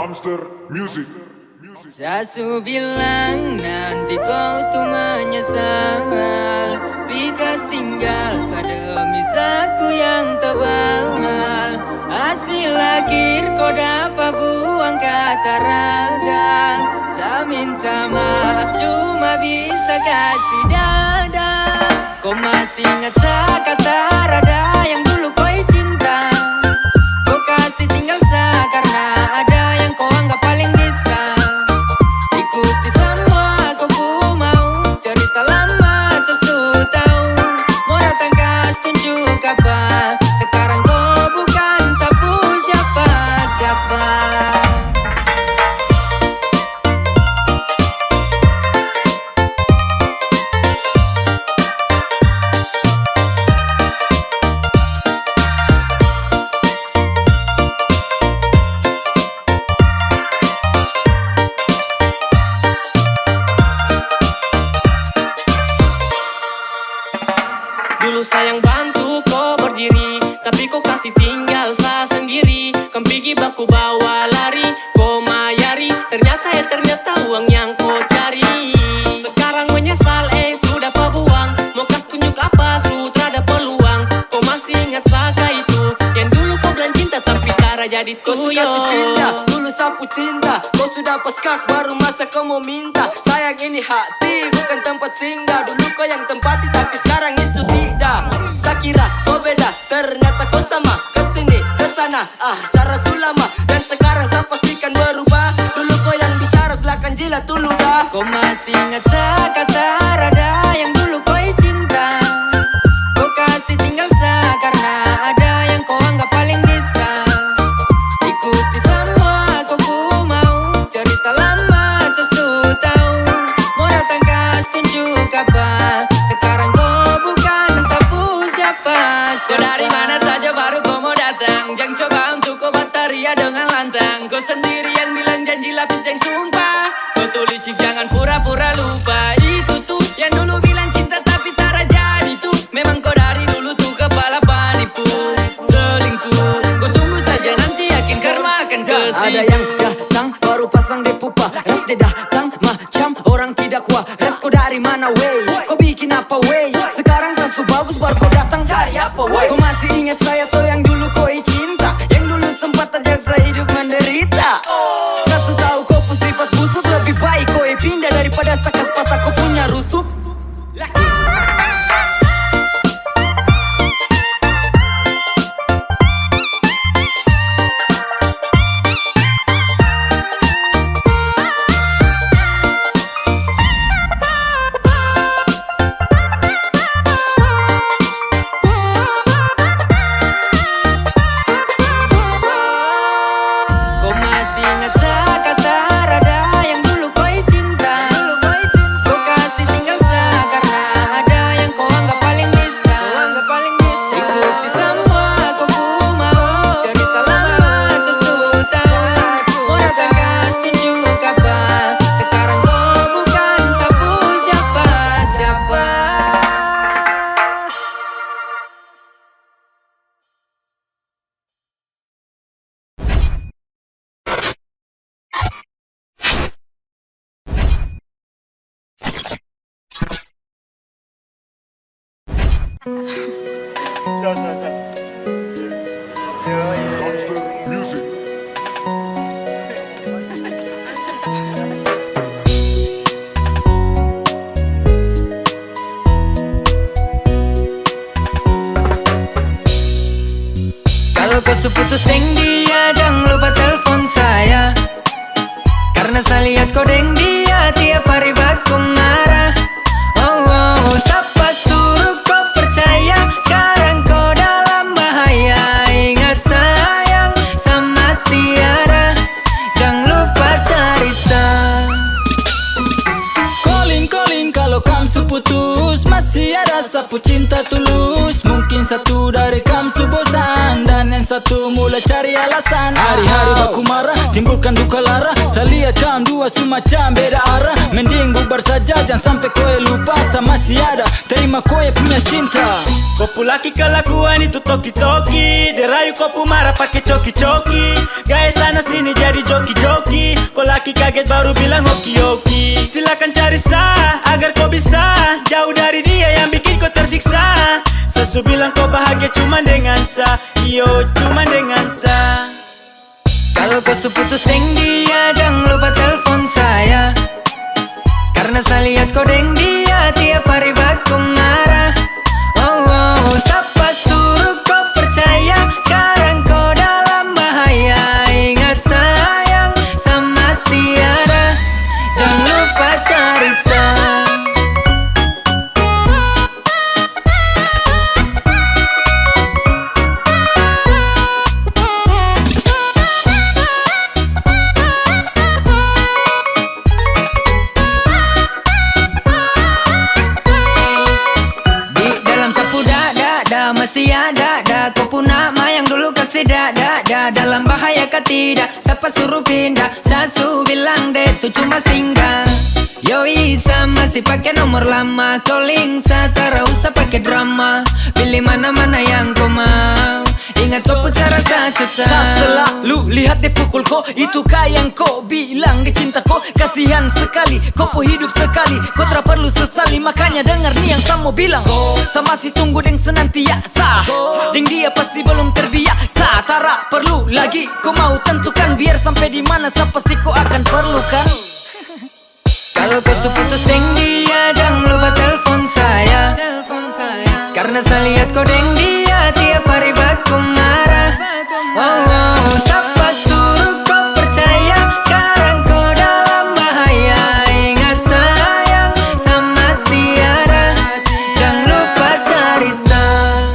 [SPEAKER 9] Hamster Music.
[SPEAKER 5] Sasu bilang nanti kau tuh menyesal, Bikas tinggal sademi saku yang tebal. Hasil akhir kau dapat buang kata radang. Saya minta maaf cuma bisa kasih dada. Kau masih ingat kata rada yang dulu kau cinta. Kau kasih tinggal sa karena ada yang kau anggap paling bisa. Ikuti semua kau mau, cerita lama sesu tahu. Mau datang kas tunjuk apa, sekarang kau bukan sapu siapa-siapa.
[SPEAKER 1] Dulu sayang bantu kau berdiri, tapi kau kasih tinggal saya sendiri. Kan pergi baku bawa lari, kau mayari. Ternyata uang yang kau cari. Sekarang menyesal sudah apa buang. Mau kas tunjuk apa sutra ada peluang. Kau masih ingat saka itu yang dulu kau bilang cinta tapi tara jadi
[SPEAKER 7] Kau suka
[SPEAKER 1] tuyul.
[SPEAKER 7] si pindah, dulu sapu cinta. Kau sudah peskak baru masa kau mau minta. Sayang ini hati bukan tempat singgah. Dulu kau yang tempati tapi sekarang isu tidak. Sakira kau beda, ternyata kau sama. Kesini, kesana, cara sulama. Dan sekarang saya pastikan berubah. Dulu kau yang bicara silakan jilat dulu dah.
[SPEAKER 5] Kau masih ingat kata rada yang dulu kau cinta. Kau kasih tinggal sa karena ada yang kau anggap paling bisa. Ikuti semua kau mau, cerita lama sesu tahu. Mau datang kas tunjuk apa, sekarang kau bukan sapu siapa.
[SPEAKER 1] So dari mana saja baru kau mau datang. Jangan coba untuk kau bataria dengan lantang. Kau sendiri yang bilang janji lapis dan sumpah. Kau tuh licik jangan pura-pura lupa. Itu tuh yang dulu bilang cinta tapi tara jadi tuh. Memang kau dari dulu tuh kepala panipu.
[SPEAKER 2] Ada yang datang baru pasang di pupa. Ras dia datang macam orang tidak kuat. Ras kau dari mana wey? Kau bikin apa wey? Sekarang sasu bagus baru kau datang cari apa wey? Kau masih ingat saya tuh yang dulu kau cinta, yang dulu sempat ajak saya hidup menderita. Sasu tahu kau pun sifat busuk, lebih baik kau pindah daripada sakas patah kau punya rusuk.
[SPEAKER 9] Dumpster Music.
[SPEAKER 2] Kalau kau seputus deng dia, jangan lupa telepon saya. Karena saya lihat kau deng dia tiap hari baku marah. Oh, siapa suruh kau percaya? Sekarang kau dalam bahaya. Ingat sayang sama Tiara, jangan lupa cari star.
[SPEAKER 8] Calling kalau kamu seputus, masih ada sapu cinta tulus. Mungkin satu dari kamu bosan dan yang satu mulai cari alasan. Hari-hari baku marah, timbulkan duka lara. Saya lihat kamu dua semacam beda arah. Mending bubar saja, jangan sampai kowe lupa sama si ada. Terima kowe punya cinta.
[SPEAKER 10] Kopu laki kelakuan itu toki-toki. Derayu kopu marah pakai coki-coki. Gaya sana sini jadi joki-joki. Kau laki kaget baru bilang hoki-hoki. Silakan cari sah agar kau bisa jauh dari dia yang bikin kau tersiksa. Sesu bilang kau bahagia cuma dengan sa, iyo cuma dengan sa.
[SPEAKER 2] Kalau kau seputus deng dia, jangan lupa telepon saya. Karena saya lihat kau deng dia tiap hari baku marah. Oh, siapa suruh kau percaya? Sekarang kau dalam bahaya. Ingat sayang sama Tiara, jangan lupa cari sah. Masih ada kau pun nama yang dulu kasih dada. Dalam bahaya kah tidak? Siapa suruh pindah? Sasu bilang deh itu cuma singgah. Yoi masih pakai nomor lama. Calling tak usah pakai drama. Pilih mana-mana yang kau mau. Ingat kau pun cara sasu. Selalu lihat dia pukul kau. Itu yang kau bilang dia cinta kau. Kasihan sekali kau pun hidup sekali. Kau tak perlu sesali. Makanya dengar nih yang kamu bilang. Sama si tunggu deng senantiasa. Deng dia pasti belum terbiasa. Tara perlu lagi kau mau tentukan. Biar sampai di mana saya pasti kau akan perlukan. Kalau kau seputus deng dia, jangan lupa telepon saya. Karena saya lihat kau deng dia tiap hari baku marah. Oh, siapa suruh kau percaya? Sekarang kau dalam bahaya. Ingat sayang sama Tiara, jangan lupa cari sah.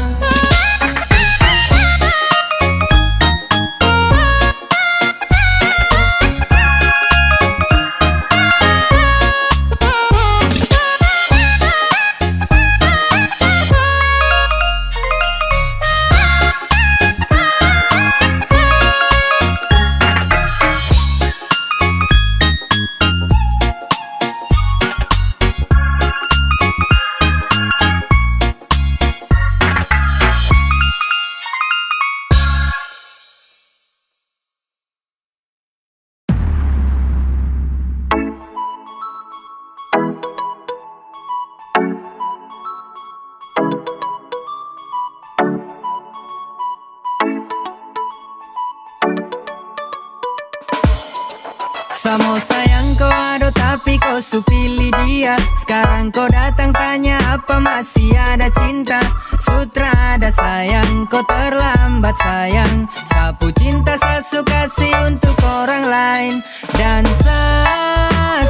[SPEAKER 3] Sama sayang kau ada tapi kau su pilih dia. Sekarang kau datang tanya apa masih ada cinta. Sutra ada sayang kau terlambat sayang. Sapu cinta sasu kasih untuk orang lain. Dan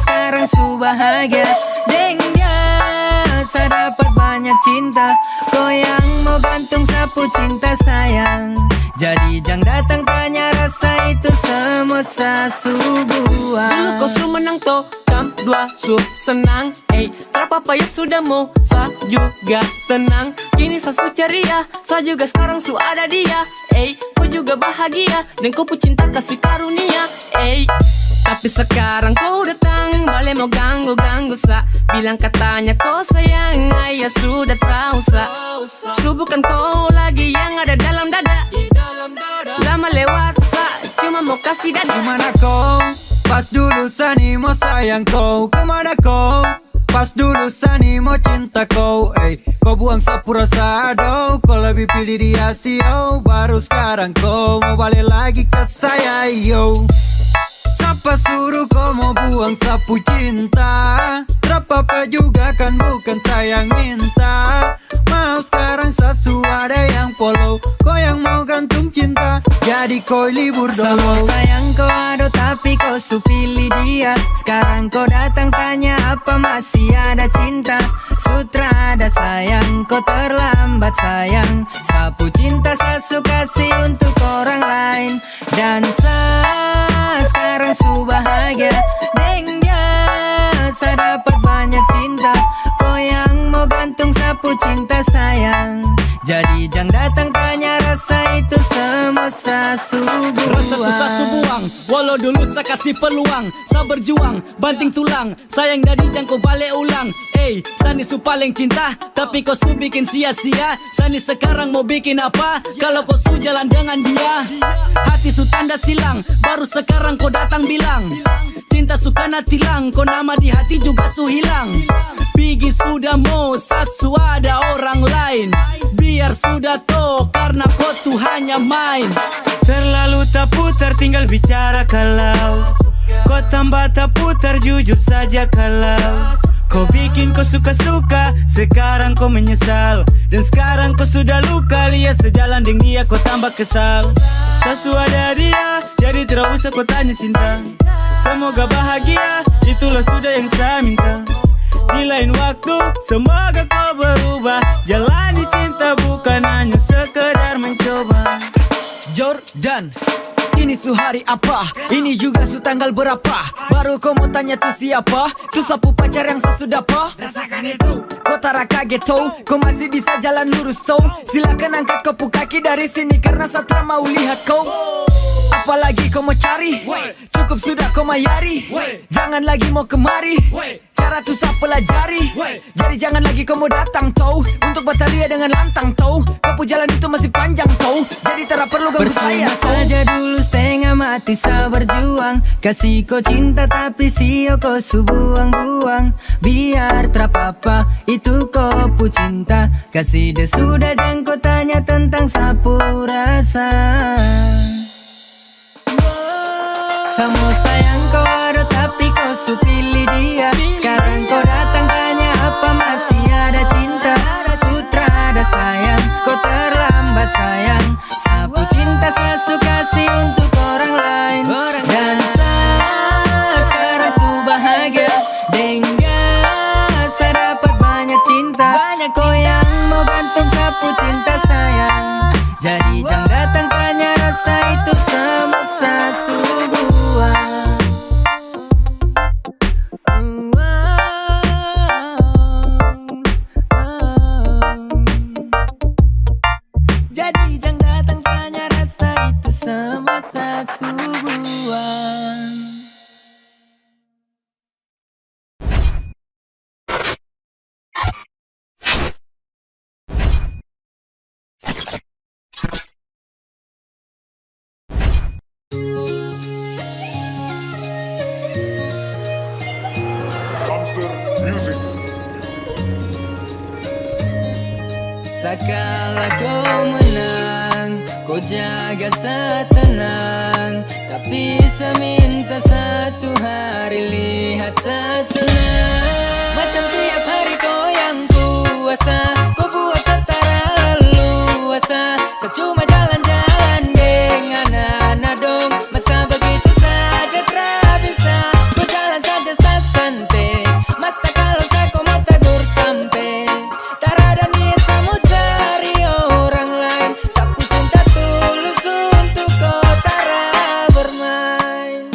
[SPEAKER 3] sekarang su bahagia deng dia. Saya dapat banyak cinta. Kau yang mau gantung sapu cinta sayang. Jadi jangan datang tanya rasa itu semua sasubuan.
[SPEAKER 1] Dulu kau su menang to, kam dua su senang. Terpapa ya sudah mau, sa juga tenang. Kini sa su ceria, sa juga sekarang su ada dia. Kau juga bahagia, dan kau pun cinta kasih karunia. Tapi sekarang kau datang, balik mau ganggu-ganggu sa. Bilang katanya kau sayang, ayah sudah tahu sa. Su bukan kau lagi yang ada dalam dada. Lama lewat sa, cuma mau kasih dada.
[SPEAKER 8] Kemana kau? Pas dulu Sani mau sayang kau. Kemana kau? Pas dulu Sani mau cinta kau. Kau buang sapu rasa do. Kau lebih pilih dia sio. Baru sekarang kau mau balik lagi ke saya yo. Siapa suruh kau mau buang sapu cinta? Terpapa juga kan bukan sayang minta. Mau sekarang sasu ada yang follow. Kau yang mau gantung cinta, jadi kau libur dulu.
[SPEAKER 3] Sama sayang kau ada tapi kau su pilih dia. Sekarang kau datang tanya apa masih ada cinta. Sutra ada sayang kau terlambat sayang. Sapu cinta sasu kasih untuk orang lain. Dan sekarang su bahagia deng dia. Saya dapat banyak cinta. Kau yang mau gantung sapu cinta sayang. Jadi jangan datang tanya rasa itu semua sasubuan.
[SPEAKER 2] Rasa tu sasu buang, walau dulu saya kasih peluang. Saya berjuang, banting tulang. Sayang dari jangan kau balik ulang. Sani su paling cinta, tapi kau su bikin sia-sia. Sani sekarang mau bikin apa, kalau kau su jalan dengan dia. Hati su tanda silang, baru sekarang kau datang bilang. Cinta su kena tilang, kau nama di hati juga su hilang. Pigi sudah mau, sasu ada orang lain. Biar sudah toh, karena kau tuh hanya main.
[SPEAKER 10] Terlalu tak putar, tinggal bicara kalau kau tambah tak putar, jujur saja kalau kau bikin kau suka-suka, sekarang kau menyesal. Dan sekarang kau sudah luka, lihat sejalan dengan dia kau tambah kesal. Sasu ada dia, jadi tidak usah kau tanya cinta. Semoga bahagia, itulah sudah yang saya minta. Di lain waktu, semoga kau berubah. Jalani cinta bukan hanya sekedar mencoba.
[SPEAKER 2] Jordan, ini su hari apa? Ini juga su tanggal berapa? Baru kau mau tanya tu siapa? Tu sapu pacar yang saya sudah apa? Rasakan itu. Kau tak kaget tau? Kau masih bisa jalan lurus tau? Silakan angkat kopu kaki dari sini karena saya tak mau lihat kau. Apalagi kau mau cari? Cukup sudah kau mayari. Jangan lagi mau kemari. Cara tu saya pelajari. Jadi jangan lagi kau mau datang tau. Untuk bataria dengan lantang tau. Kopu jalan itu masih panjang tau. Jadi tak perlu ganggu saya tau.
[SPEAKER 3] Saja dulu setengah mati saya berjuang. Kasih kau cinta tapi sio kau su buang-buang. Biar terapa itu kau pu cinta. Kasih dia sudah jangan kau tanya tentang sapu rasa. Sama sayang kau ada tapi kau su pilih dia. Sekarang kau datang tanya apa masih ada cinta. Sutra ada sayang kau terlambat sayang. Sapu cinta sasu kasih untuk orang lain. Dan sekarang su bahagia deng dia. Saya dapat banyak cinta. Kau yang mau gantung sapu cinta sayang. Jadi jangan datang tanya rasa itu semua sasubuan. Jadi jangan datang tanya rasa itu semua sasubuan.
[SPEAKER 9] Dumpster Music.
[SPEAKER 3] Sekala kau menang, kau jaga setenang.
[SPEAKER 2] Tapi saya minta satu hari lihat sesenang. Macam tiap hari kau yang puasa, kau puasa tak leluasa. Saya cuma jalan-jalan dengan anak dong. Masa begitu saja tak bisa, kau jalan saja saya santai. Masa kalau saya kau mau tegur sampai. Tak ada niat saya mau cari orang lain. Sapu cinta tulus untuk kau tara bermain.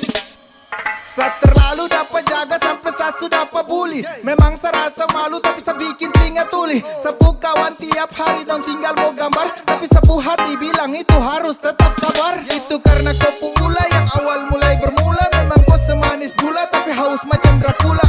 [SPEAKER 4] Saya terlalu dapat jaga sampai saya sudah peduli. Memang saya rasa malu tapi saya bikin telinga tuli. Sapu kawan tiap hari dong tinggal mau gambar, tapi sapu hati bilang itu harus tetap sabar. Itu karena kau pula yang awal mulai bermula. Memang kau semanis gula tapi haus macam Dracula.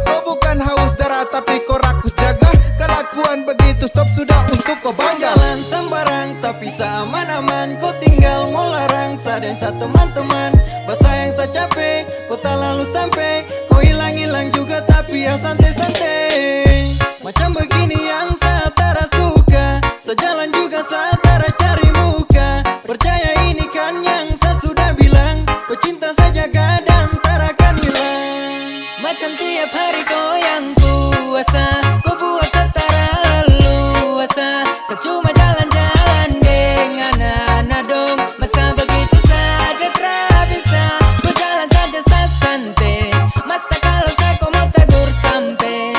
[SPEAKER 4] Kau bukan haus darah tapi kau rakus jaga. Kelakuan begitu stop sudah untuk kau bangga.
[SPEAKER 7] Jalan sembarang tapi seaman-aman. Kau tinggal mau larang saya dan saya teman-teman. Bahasa yang saya capek kau tak lalu sampai. Kau hilang-hilang juga tapi ya santai-santai. Macam begini yang saya tak suka. Sejalan juga saya tak cari muka. Percaya ini kan yang saya sudah bilang. Kau cinta saya jaga dan tak akan hilang.
[SPEAKER 2] Macam tiap hari kau yang puasa, kau puasa tak leluasa. Saya cuma jalan-jalan dengan anak dong. Masa begitu saja tak bisa, kau jalan saja saya santai. Masa kalau saya kau mau tegur sampai.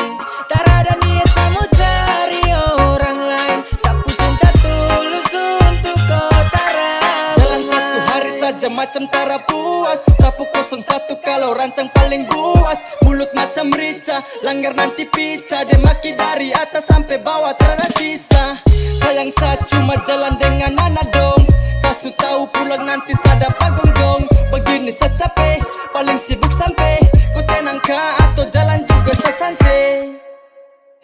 [SPEAKER 2] Tak ada niat saya mau cari orang lain. Sapu cinta tulus untuk kau tara.
[SPEAKER 7] Jalan satu hari saja macam tara puas. Sapu 01 kalau rancang paling buas. Mulut macam rica, langgar nanti pica. Dia maki dari atas sampai bawah terada sisa. Sayang saya cuma jalan dengan anak dong. Saya su tahu pulang nanti saya dapat gonggong. Begini saya capek, paling sibuk sampai. Kau tenang kah atau jalan juga saya santai.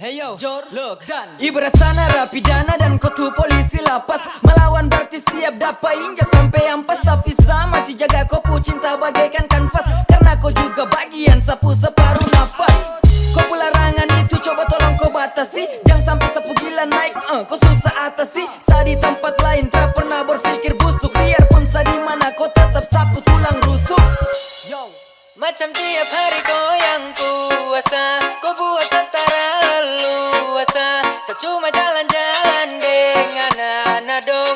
[SPEAKER 2] Hey yo, look, ibarat sana narapidana dan kau tuh polisi lapas. Melawan berarti siap dapat injak sampai ampas. Tapi saya masih jaga kau pu cinta bagaikan kanvas. Karena kau juga bagian sapu separuh nafas. Kau pu larangan itu coba tolong kau batasi. Jangan sampai sapu gila naik, kau susah atasi. Saya di tempat lain tak pernah berpikir busuk. Biarpun saya di mana kau tetap sapu tulang rusuk. Yo. Macam tiap hari kau yang puasa, kau puasa tak leluasa. Saya cuma jalan-jalan dengan anak dong.